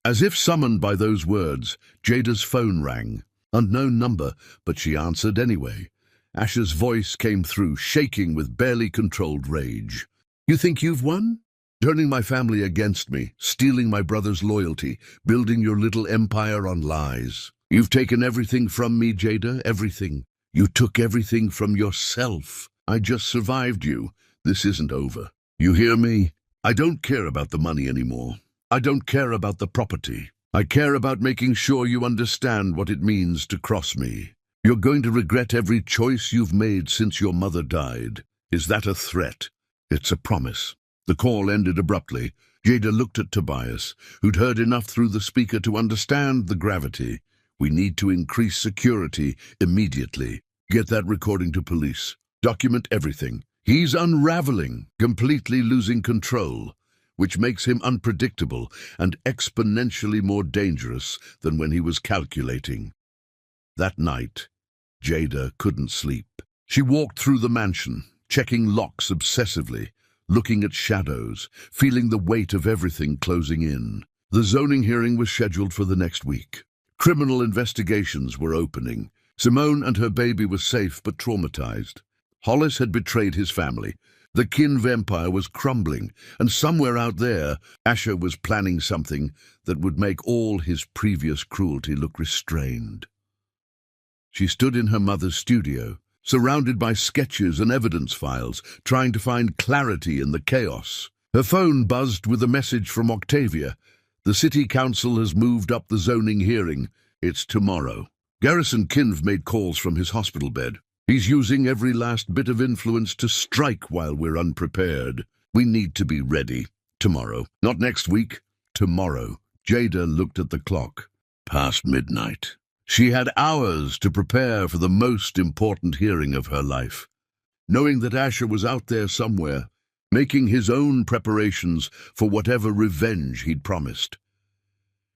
As if summoned by those words, Jada's phone rang. Unknown number, but she answered anyway. Asher's voice came through, shaking with barely controlled rage. "You think you've won? Turning my family against me, stealing my brother's loyalty, building your little empire on lies. You've taken everything from me, Jada, everything. You took everything from yourself. I just survived you. This isn't over. You hear me? I don't care about the money anymore. I don't care about the property. I care about making sure you understand what it means to cross me. You're going to regret every choice you've made since your mother died. Is that a threat? It's a promise." The call ended abruptly. Jada looked at Tobias, who'd heard enough through the speaker to understand the gravity. "We need to increase security immediately. Get that recording to police. Document everything. He's unraveling, completely losing control, which makes him unpredictable and exponentially more dangerous than when he was calculating." That night, Jada couldn't sleep. She walked through the mansion, checking locks obsessively, looking at shadows, feeling the weight of everything closing in. The zoning hearing was scheduled for the next week. Criminal investigations were opening. Simone and her baby were safe but traumatized. Hollis had betrayed his family. The Kinv Empire was crumbling, and somewhere out there, Asher was planning something that would make all his previous cruelty look restrained. She stood in her mother's studio, surrounded by sketches and evidence files, trying to find clarity in the chaos. Her phone buzzed with a message from Octavia. "The city council has moved up the zoning hearing. It's tomorrow." Garrison Kinv made calls from his hospital bed. "He's using every last bit of influence to strike while we're unprepared. We need to be ready. Tomorrow. Not next week. Tomorrow." Jada looked at the clock. Past midnight. She had hours to prepare for the most important hearing of her life. Knowing that Asher was out there somewhere, making his own preparations for whatever revenge he'd promised.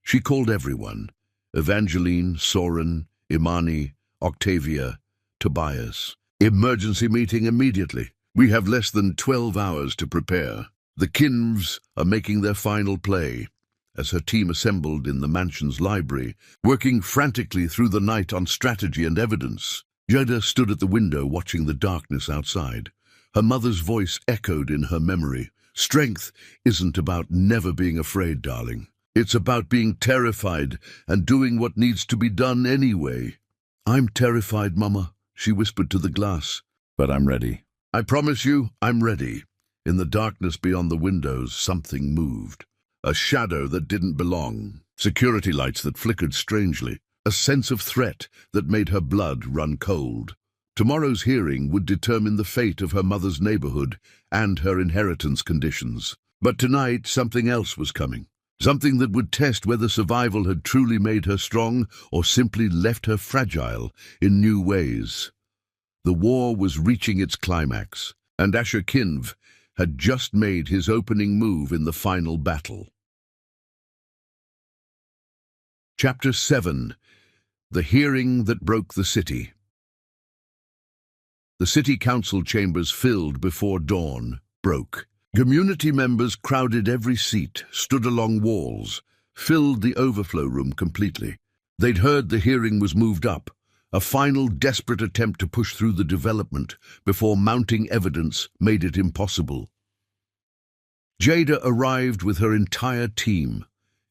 She called everyone: Evangeline, Soren, Imani, Octavia, Tobias. "Emergency meeting immediately. We have less than 12 hours to prepare." The Kinvs are making their final play. As her team assembled in the mansion's library, working frantically through the night on strategy and evidence, Jada stood at the window watching the darkness outside. Her mother's voice echoed in her memory. "Strength isn't about never being afraid, darling. It's about being terrified and doing what needs to be done anyway." "I'm terrified, Mama," she whispered to the glass. "But I'm ready. I promise you, I'm ready." In the darkness beyond the windows, something moved. A shadow that didn't belong. Security lights that flickered strangely. A sense of threat that made her blood run cold. Tomorrow's hearing would determine the fate of her mother's neighborhood and her inheritance conditions. But tonight, something else was coming. Something that would test whether survival had truly made her strong or simply left her fragile in new ways. The war was reaching its climax, and Asher Kinv had just made his opening move in the final battle. Chapter 7. The Hearing That Broke the City. The city council chambers filled before dawn broke. Community members crowded every seat, stood along walls, filled the overflow room completely. They'd heard the hearing was moved up, a final desperate attempt to push through the development before mounting evidence made it impossible. Jada arrived with her entire team: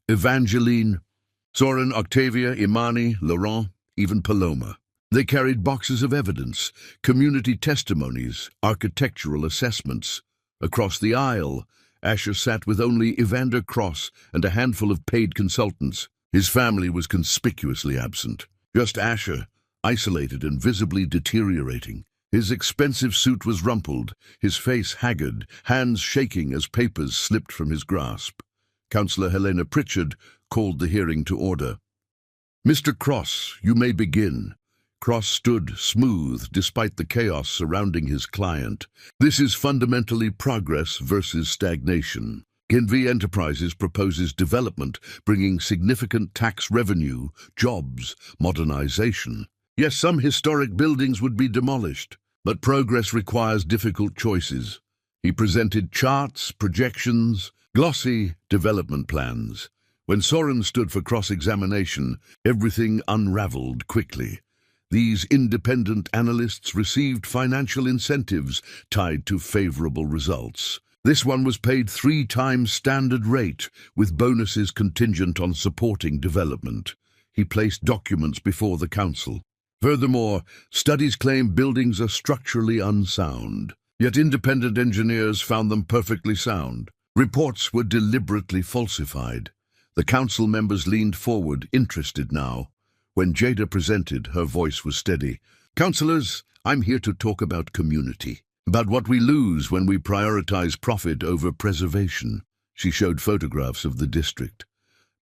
Evangeline, Soren, Octavia, Imani, Laurent, even Paloma. They carried boxes of evidence, community testimonies, architectural assessments. Across the aisle, Asher sat with only Evander Cross and a handful of paid consultants. His family was conspicuously absent. Just Asher, isolated and visibly deteriorating. His expensive suit was rumpled, his face haggard, hands shaking as papers slipped from his grasp. Councillor Helena Pritchard called the hearing to order. "Mr. Cross, you may begin." Cross stood smooth despite the chaos surrounding his client. "This is fundamentally progress versus stagnation. Kinvey Enterprises proposes development, bringing significant tax revenue, jobs, modernization. Yes, some historic buildings would be demolished, but progress requires difficult choices." He presented charts, projections, glossy development plans. When Soren stood for cross-examination, everything unraveled quickly. These independent analysts received financial incentives tied to favorable results. This one was paid 3 times standard rate, with bonuses contingent on supporting development. He placed documents before the council. Furthermore, studies claim buildings are structurally unsound, yet independent engineers found them perfectly sound. Reports were deliberately falsified. The council members leaned forward, interested now. When Jada presented, her voice was steady. "Councillors, I'm here to talk about community, about what we lose when we prioritize profit over preservation." She showed photographs of the district.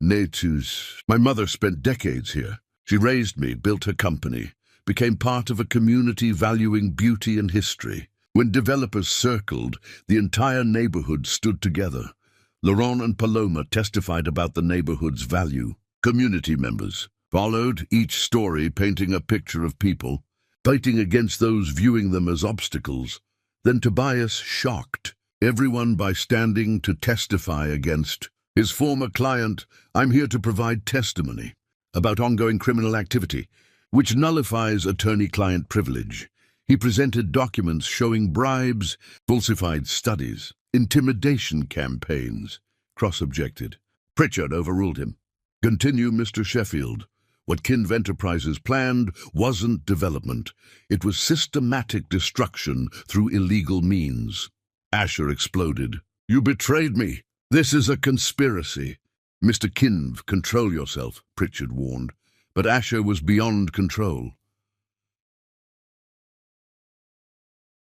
"Netus, my mother spent decades here. She raised me, built her company, became part of a community valuing beauty and history. When developers circled, the entire neighborhood stood together. Laurent and Paloma testified about the neighborhood's value. Community members followed, each story painting a picture of people, fighting against those viewing them as obstacles. Then Tobias shocked everyone by standing to testify against his former client. "I'm here to provide testimony about ongoing criminal activity, which nullifies attorney-client privilege." He presented documents showing bribes, falsified studies, intimidation campaigns. Cross objected. Pritchard overruled him. "Continue, Mr. Sheffield. What Kinvey Enterprises planned wasn't development. It was systematic destruction through illegal means." Asher exploded. "You betrayed me. This is a conspiracy." "Mr. Kinvey, control yourself," Pritchard warned. But Asher was beyond control.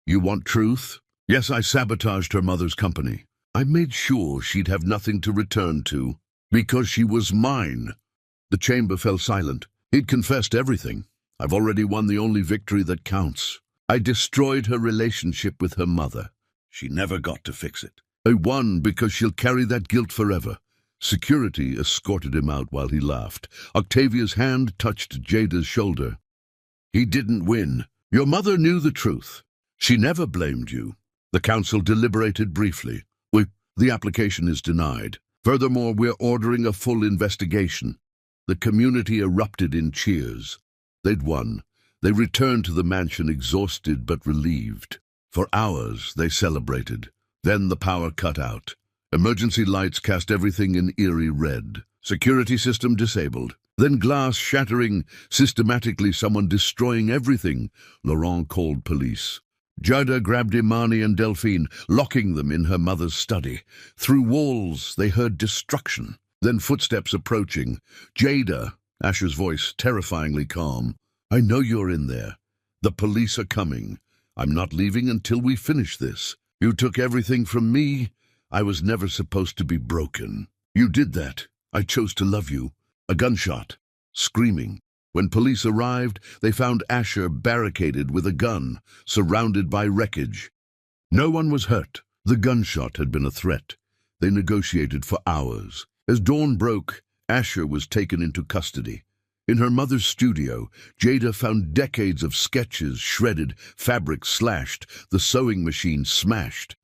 "You want truth?" "Yes, I sabotaged her mother's company. I made sure she'd have nothing to return to, because she was mine." The chamber fell silent. He'd confessed everything. "I've already won the only victory that counts. I destroyed her relationship with her mother. She never got to fix it. I won because she'll carry that guilt forever." Security escorted him out while he laughed. Octavia's hand touched Jada's shoulder. "He didn't win. Your mother knew the truth. She never blamed you." The council deliberated briefly. The application is denied. Furthermore, we're ordering a full investigation." The community erupted in cheers. They'd won. They returned to the mansion exhausted but relieved. For hours they celebrated. Then the power cut out. Emergency lights cast everything in eerie red. Security system disabled. Then glass shattering, systematically someone destroying everything. Laurent called police. Jada grabbed Imani and Delphine, locking them in her mother's study. Through walls they heard destruction. Then footsteps approaching. "Jada," Asher's voice terrifyingly calm. "I know you're in there. The police are coming. I'm not leaving until we finish this. You took everything from me. I was never supposed to be broken. You did that. I chose to love you." A gunshot. Screaming. When police arrived, they found Asher barricaded with a gun, surrounded by wreckage. No one was hurt. The gunshot had been a threat. They negotiated for hours. As dawn broke, Asher was taken into custody. In her mother's studio, Jada found decades of sketches shredded, fabric slashed, the sewing machine smashed.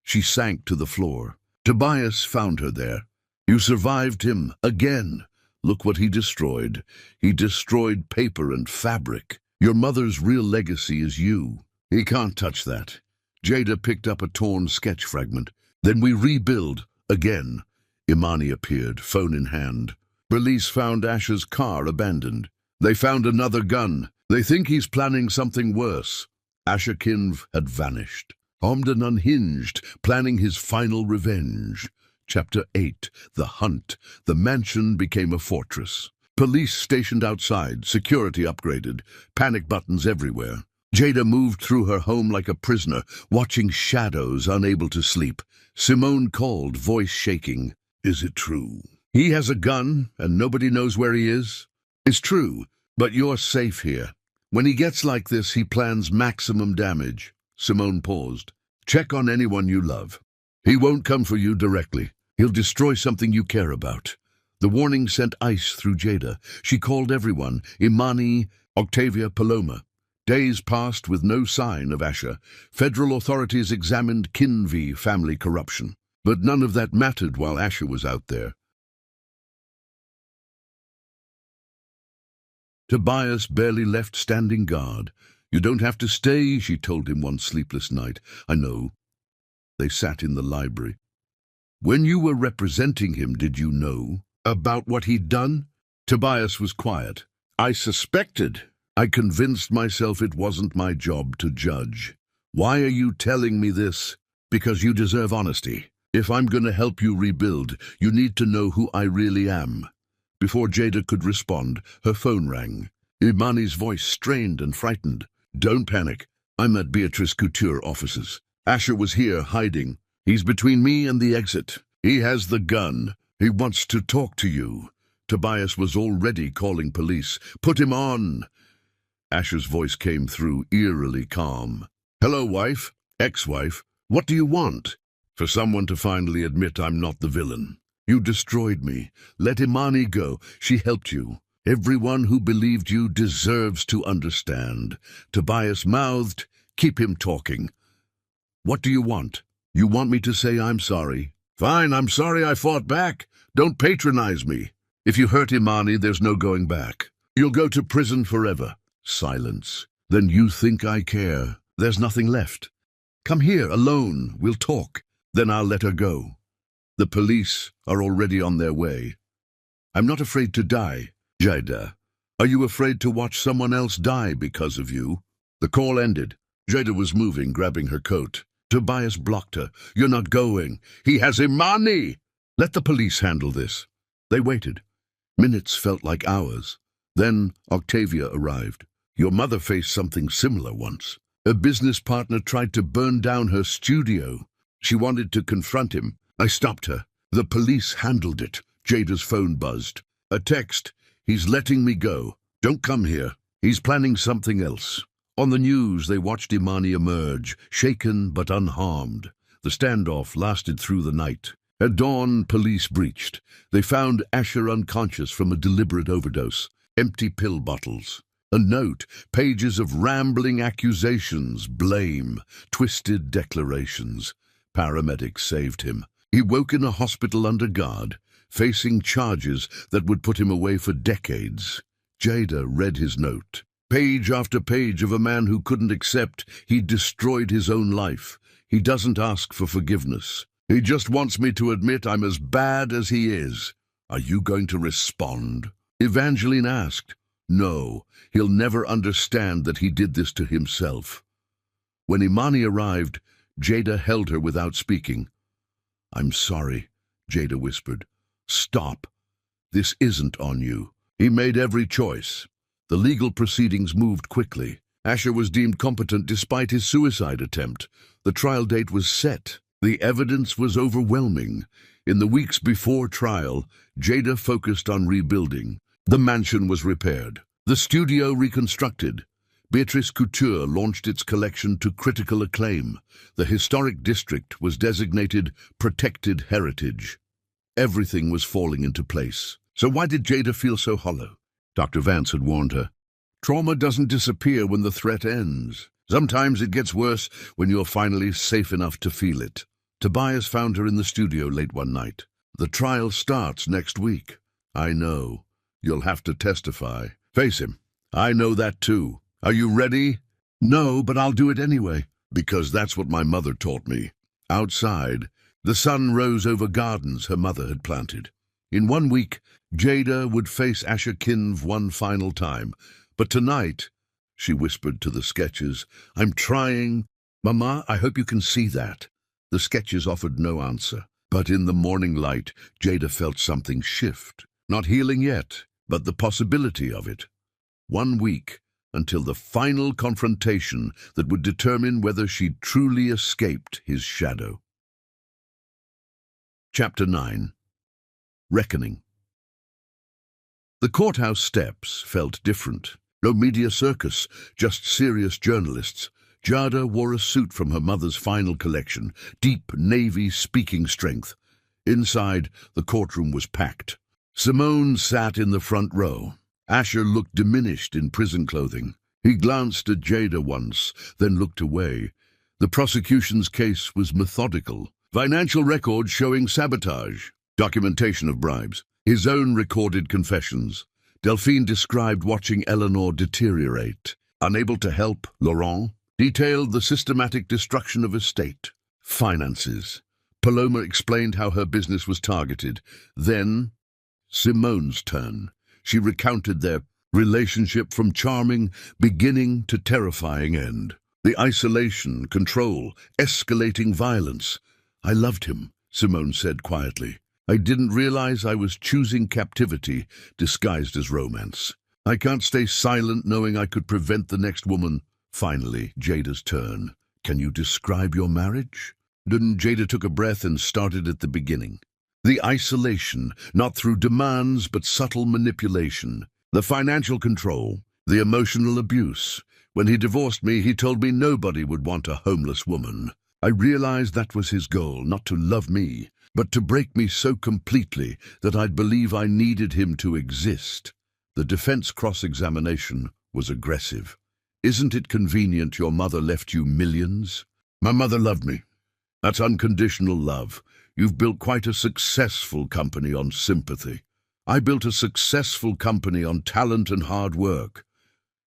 She sank to the floor. Tobias found her there. "You survived him again. Look what he destroyed. He destroyed paper and fabric. Your mother's real legacy is you. He can't touch that." Jada picked up a torn sketch fragment. "Then we rebuild again." Imani appeared, phone in hand. Police found Asher's car abandoned. They found another gun. They think he's planning something worse. Asher Kinv had vanished. Omden unhinged, planning his final revenge. Chapter 8. The Hunt. The mansion became a fortress. Police stationed outside, security upgraded, panic buttons everywhere. Jada moved through her home like a prisoner, watching shadows, unable to sleep. Simone called, voice shaking. "Is it true? He has a gun, and nobody knows where he is?" "It's true, but you're safe here. When he gets like this, he plans maximum damage." Simone paused. "Check on anyone you love. He won't come for you directly. He'll destroy something you care about." The warning sent ice through Jada. She called everyone, Imani, Octavia, Paloma. Days passed with no sign of Asher. Federal authorities examined Kinvi family corruption. But none of that mattered while Asher was out there. Tobias barely left standing guard. "You don't have to stay," she told him one sleepless night. "I know." They sat in the library. "When you were representing him, did you know about what he'd done?" Tobias was quiet. "I suspected. I convinced myself it wasn't my job to judge." "Why are you telling me this?" "Because you deserve honesty. If I'm going to help you rebuild, you need to know who I really am." Before Jada could respond, her phone rang. Imani's voice strained and frightened. "Don't panic. I'm at Beatrice Couture offices. Asher was here, hiding. He's between me and the exit. He has the gun. He wants to talk to you." Tobias was already calling police. "Put him on." Asher's voice came through, eerily calm. "Hello, wife, ex-wife. What do you want?" "For someone to finally admit I'm not the villain. You destroyed me. Let Imani go. She helped you. Everyone who believed you deserves to understand." Tobias mouthed, "Keep him talking." "What do you want? You want me to say I'm sorry?" "Fine, I'm sorry I fought back. Don't patronize me. If you hurt Imani, there's no going back. You'll go to prison forever." Silence. "Then you think I care? There's nothing left. Come here, alone. We'll talk. Then I'll let her go. The police are already on their way." "I'm not afraid to die." "Jada, are you afraid to watch someone else die because of you?" The call ended. Jada was moving, grabbing her coat. Tobias blocked her. "You're not going. He has Imani." "Let the police handle this." They waited. Minutes felt like hours. Then Octavia arrived. "Your mother faced something similar once. A business partner tried to burn down her studio. She wanted to confront him. I stopped her. The police handled it." Jada's phone buzzed. A text. "He's letting me go. Don't come here. He's planning something else." On the news, they watched Imani emerge, shaken but unharmed. The standoff lasted through the night. At dawn, police breached. They found Asher unconscious from a deliberate overdose. Empty pill bottles. A note, pages of rambling accusations, blame, twisted declarations. Paramedics saved him. He woke in a hospital under guard, facing charges that would put him away for decades. Jada read his note. Page after page of a man who couldn't accept he'd destroyed his own life. He doesn't ask for forgiveness. He just wants me to admit I'm as bad as he is. Are you going to respond? Evangeline asked. No, he'll never understand that he did this to himself. When Imani arrived, Jada held her without speaking. I'm sorry, Jada whispered. Stop. This isn't on you. He made every choice. The legal proceedings moved quickly. Asher was deemed competent despite his suicide attempt. The trial date was set. The evidence was overwhelming. In the weeks before trial, Jada focused on rebuilding. The mansion was repaired. The studio reconstructed. Beatrice Couture launched its collection to critical acclaim. The historic district was designated Protected Heritage. Everything was falling into place. So why did Jada feel so hollow? Dr. Vance had warned her. Trauma doesn't disappear when the threat ends. Sometimes it gets worse when you're finally safe enough to feel it. Tobias found her in the studio late one night. The trial starts next week. I know. You'll have to testify. Face him. I know that too. Are you ready? No, but I'll do it anyway. Because that's what my mother taught me. Outside, the sun rose over gardens her mother had planted. In 1 week, Jada would face Asher Kinv one final time. But tonight, she whispered to the sketches, I'm trying. Mama, I hope you can see that. The sketches offered no answer. But in the morning light, Jada felt something shift. Not healing yet, but the possibility of it. 1 week, until the final confrontation that would determine whether she'd truly escaped his shadow. Chapter 9. Reckoning. The courthouse steps felt different. No media circus, just serious journalists. Jada wore a suit from her mother's final collection, deep navy speaking strength. Inside, the courtroom was packed. Simone sat in the front row. Asher looked diminished in prison clothing. He glanced at Jada once, then looked away. The prosecution's case was methodical. Financial records showing sabotage, documentation of bribes, his own recorded confessions. Delphine described watching Eleanor deteriorate. Unable to help, Laurent detailed the systematic destruction of estate, finances. Paloma explained how her business was targeted. Then, Simone's turn. She recounted their relationship from charming beginning to terrifying end. The isolation, control, escalating violence. I loved him, Simone said quietly. I didn't realize I was choosing captivity disguised as romance. I can't stay silent knowing I could prevent the next woman. Finally, Jada's turn. Can you describe your marriage? Then Jada took a breath and started at the beginning. The isolation, not through demands but subtle manipulation. The financial control, the emotional abuse. When he divorced me, he told me nobody would want a homeless woman. I realized that was his goal, not to love me, but to break me so completely that I'd believe I needed him to exist. The defense cross-examination was aggressive. Isn't it convenient your mother left you millions? My mother loved me. That's unconditional love. You've built quite a successful company on sympathy. I built a successful company on talent and hard work.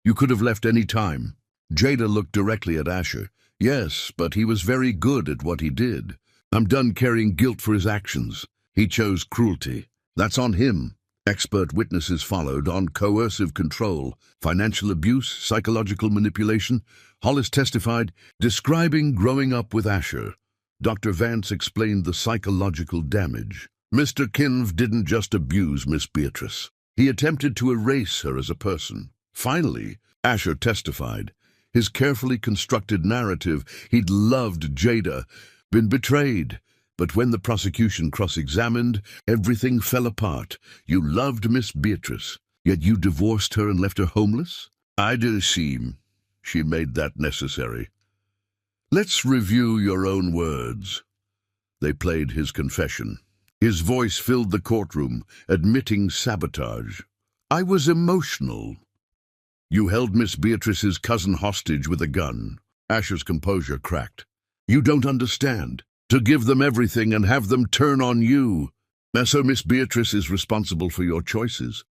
You could have left any time. Jada looked directly at Asher. Yes, but he was very good at what he did. I'm done carrying guilt for his actions. He chose cruelty. That's on him. Expert witnesses followed on coercive control, financial abuse, psychological manipulation. Hollis testified, describing growing up with Asher. Dr. Vance explained the psychological damage. Mr. Kinv didn't just abuse Miss Beatrice. He attempted to erase her as a person. Finally, Asher testified. His carefully constructed narrative, he'd loved Jada, been betrayed. But when the prosecution cross-examined, everything fell apart. You loved Miss Beatrice, yet you divorced her and left her homeless? I do seem she made that necessary. Let's review your own words. They played his confession. His voice filled the courtroom, admitting sabotage. I was emotional. You held Miss Beatrice's cousin hostage with a gun. Asher's composure cracked. You don't understand. To give them everything and have them turn on you. So Miss Beatrice is responsible for your choices.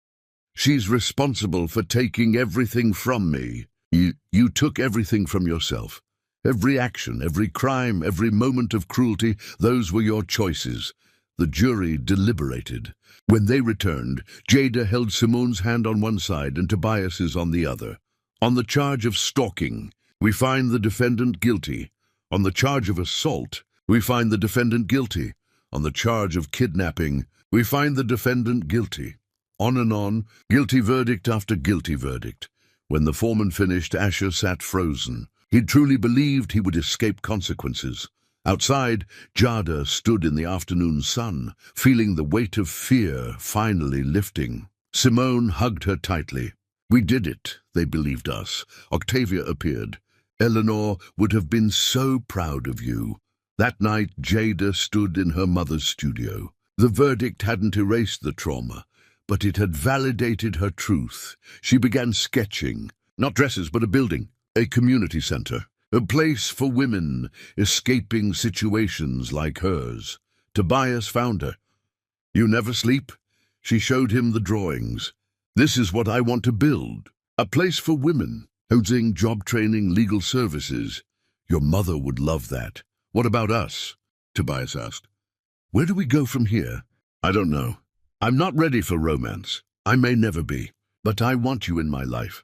She's responsible for taking everything from me. You took everything from yourself. Every action, every crime, every moment of cruelty, those were your choices. The jury deliberated. When they returned, Jada held Simone's hand on one side and Tobias's on the other. On the charge of stalking, we find the defendant guilty. On the charge of assault, we find the defendant guilty. On the charge of kidnapping, we find the defendant guilty. On and on, guilty verdict after guilty verdict. When the foreman finished, Asher sat frozen. He truly believed he would escape consequences. Outside, Jada stood in the afternoon sun, feeling the weight of fear finally lifting. Simone hugged her tightly. We did it, they believed us. Octavia appeared. Eleanor would have been so proud of you. That night, Jada stood in her mother's studio. The verdict hadn't erased the trauma, but it had validated her truth. She began sketching, not dresses, but a building, a community center, a place for women escaping situations like hers. Tobias found her. "You never sleep?" She showed him the drawings. "This is what I want to build. A place for women, housing, job training, legal services. Your mother would love that." "What about us?" Tobias asked. "Where do we go from here?" "I don't know. I'm not ready for romance. I may never be. But I want you in my life.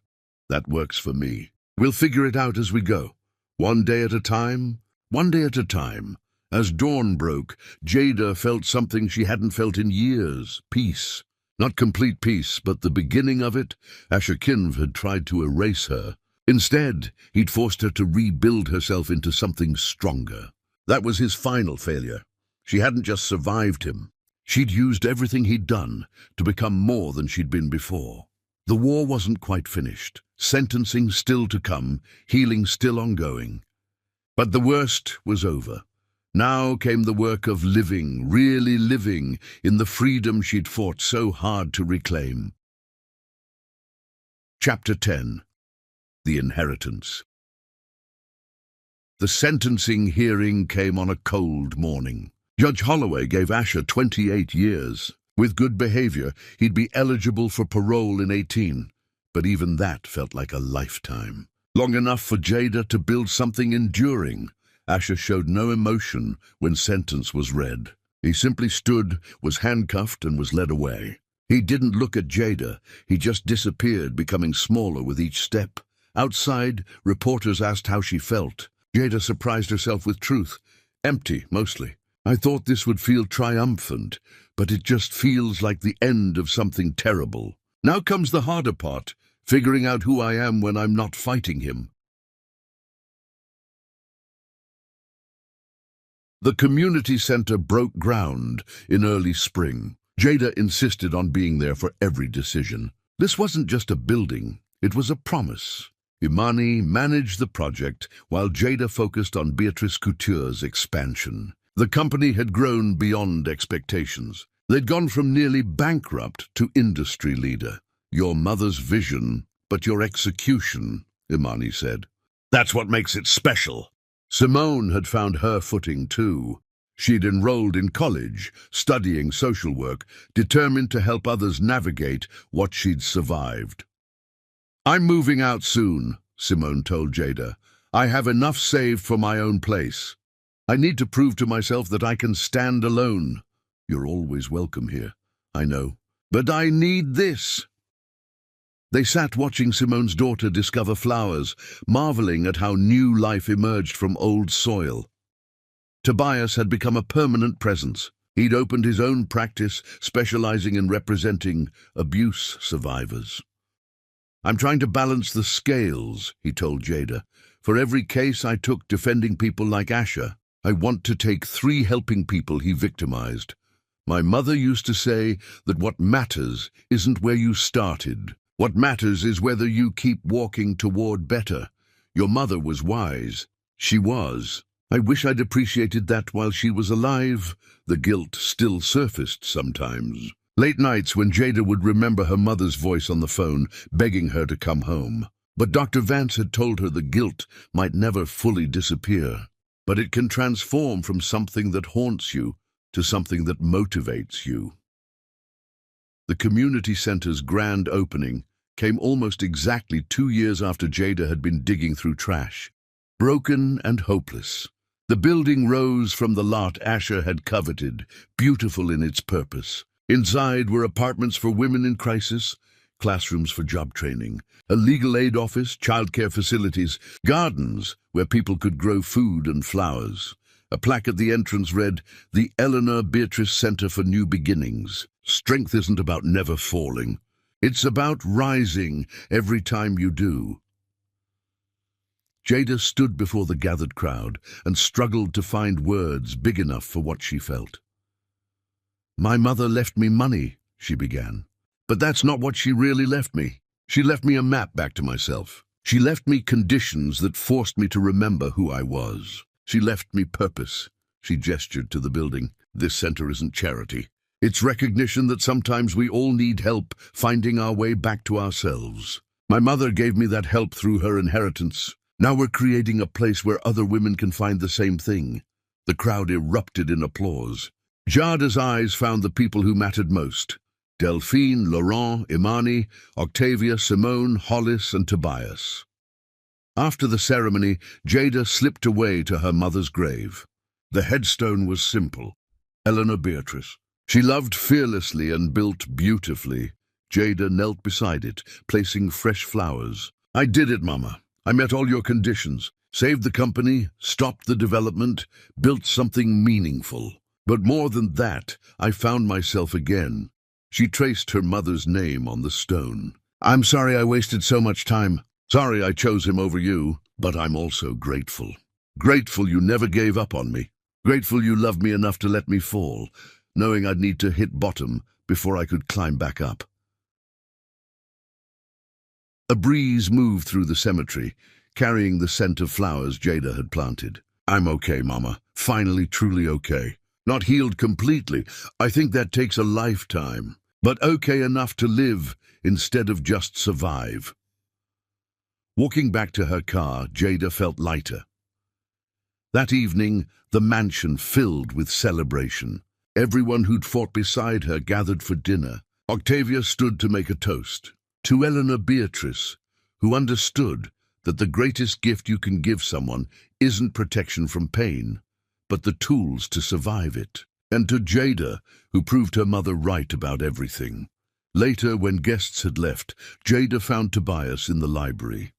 That works for me. We'll figure it out as we go. One day at a time, one day at a time." As dawn broke, Jada felt something she hadn't felt in years. Peace. Not complete peace, but the beginning of it. Asher Kinv had tried to erase her. Instead, he'd forced her to rebuild herself into something stronger. That was his final failure. She hadn't just survived him. She'd used everything he'd done to become more than she'd been before. The war wasn't quite finished. Sentencing still to come, healing still ongoing. But the worst was over. Now came the work of living, really living, in the freedom she'd fought so hard to reclaim. Chapter 10. The Inheritance. The sentencing hearing came on a cold morning. Judge Holloway gave Asher 28 years. With good behavior, he'd be eligible for parole in 18. But even that felt like a lifetime. Long enough for Jada to build something enduring. Asher showed no emotion when sentence was read. He simply stood, was handcuffed, and was led away. He didn't look at Jada. He just disappeared, becoming smaller with each step. Outside, reporters asked how she felt. Jada surprised herself with truth. Empty, mostly. "I thought this would feel triumphant, but it just feels like the end of something terrible. Now comes the harder part, figuring out who I am when I'm not fighting him." The community center broke ground in early spring. Jada insisted on being there for every decision. This wasn't just a building, it was a promise. Imani managed the project while Jada focused on Beatrice Couture's expansion. The company had grown beyond expectations. They'd gone from nearly bankrupt to industry leader. "Your mother's vision, but your execution," Imani said. "That's what makes it special." Simone had found her footing too. She'd enrolled in college, studying social work, determined to help others navigate what she'd survived. "I'm moving out soon," Simone told Jada. "I have enough saved for my own place. I need to prove to myself that I can stand alone." "You're always welcome here." "I know. But I need this." They sat watching Simone's daughter discover flowers, marveling at how new life emerged from old soil. Tobias had become a permanent presence. He'd opened his own practice, specializing in representing abuse survivors. "I'm trying to balance the scales," he told Jada. "For every case I took defending people like Asher, I want to take 3 helping people he victimized. My mother used to say that what matters isn't where you started. What matters is whether you keep walking toward better. Your mother was wise. She was. I wish I'd appreciated that while she was alive." The guilt still surfaced sometimes. Late nights when Jada would remember her mother's voice on the phone, begging her to come home. But Dr. Vance had told her the guilt might never fully disappear. But it can transform from something that haunts you to something that motivates you. The community center's grand opening came almost exactly 2 years after Jada had been digging through trash. Broken and hopeless, the building rose from the lot Asher had coveted, beautiful in its purpose. Inside were apartments for women in crisis, classrooms for job training, a legal aid office, childcare facilities, gardens where people could grow food and flowers. A plaque at the entrance read, "The Eleanor Beatrice Center for New Beginnings. Strength isn't about never falling. It's about rising every time you do." Jada stood before the gathered crowd and struggled to find words big enough for what she felt. "My mother left me money," she began. "But that's not what she really left me. She left me a map back to myself. She left me conditions that forced me to remember who I was. She left me purpose." She gestured to the building. "This center isn't charity. It's recognition that sometimes we all need help finding our way back to ourselves. My mother gave me that help through her inheritance. Now we're creating a place where other women can find the same thing. The crowd erupted in applause. Jada's eyes found the people who mattered most. Delphine, Laurent, Imani, Octavia, Simone, Hollis, and Tobias. After the ceremony, Jada slipped away to her mother's grave. The headstone was simple. Eleanor Beatrice. She loved fearlessly and built beautifully. Jada knelt beside it, placing fresh flowers. I did it, Mama. I met all your conditions. Saved the company, stopped the development, built something meaningful. But more than that, I found myself again. She traced her mother's name on the stone. I'm sorry I wasted so much time. Sorry I chose him over you, but I'm also grateful. Grateful you never gave up on me. Grateful you loved me enough to let me fall, knowing I'd need to hit bottom before I could climb back up. A breeze moved through the cemetery, carrying the scent of flowers Jada had planted. I'm okay, Mama. Finally, truly okay. Not healed completely. I think that takes a lifetime. But okay enough to live instead of just survive. Walking back to her car, Jada felt lighter. That evening, the mansion filled with celebration. Everyone who'd fought beside her gathered for dinner. Octavia stood to make a toast. To Eleanor Beatrice, who understood that the greatest gift you can give someone isn't protection from pain, but the tools to survive it. And to Jada, who proved her mother right about everything. Later, when guests had left, Jada found Tobias in the library.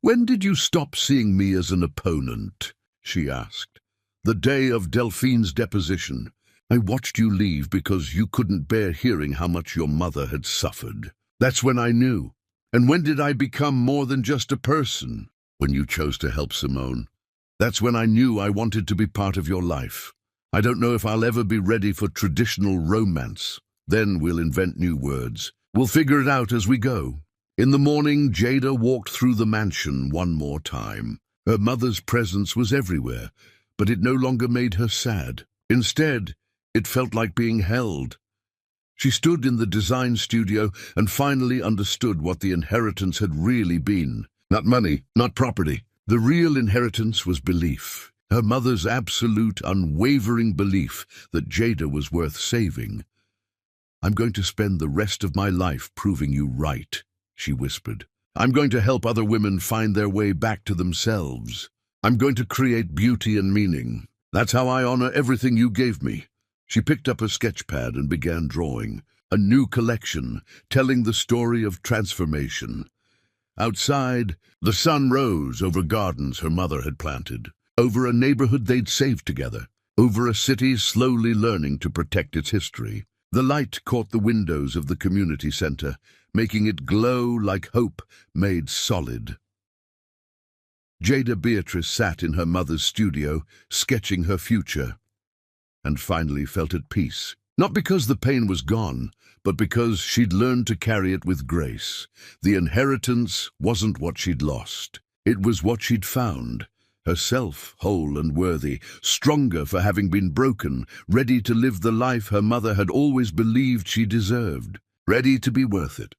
When did you stop seeing me as an opponent? She asked. The day of Delphine's deposition. I watched you leave because you couldn't bear hearing how much your mother had suffered. That's when I knew. And when did I become more than just a person? When you chose to help Simone. That's when I knew I wanted to be part of your life. I don't know if I'll ever be ready for traditional romance. Then we'll invent new words. We'll figure it out as we go. In the morning, Jada walked through the mansion one more time. Her mother's presence was everywhere, but it no longer made her sad. Instead, it felt like being held. She stood in the design studio and finally understood what the inheritance had really been. Not money, not property. The real inheritance was belief. Her mother's absolute, unwavering belief that Jada was worth saving. I'm going to spend the rest of my life proving you right, she whispered. I'm going to help other women find their way back to themselves. I'm going to create beauty and meaning. That's how I honor everything you gave me. She picked up a sketch pad and began drawing. A new collection, telling the story of transformation. Outside, the sun rose over gardens her mother had planted, over a neighborhood they'd saved together, over a city slowly learning to protect its history. The light caught the windows of the community center, making it glow like hope made solid. Jada Beatrice sat in her mother's studio, sketching her future, and finally felt at peace. Not because the pain was gone, but because she'd learned to carry it with grace. The inheritance wasn't what she'd lost. It was what she'd found. Herself whole and worthy, stronger for having been broken, ready to live the life her mother had always believed she deserved, ready to be worth it.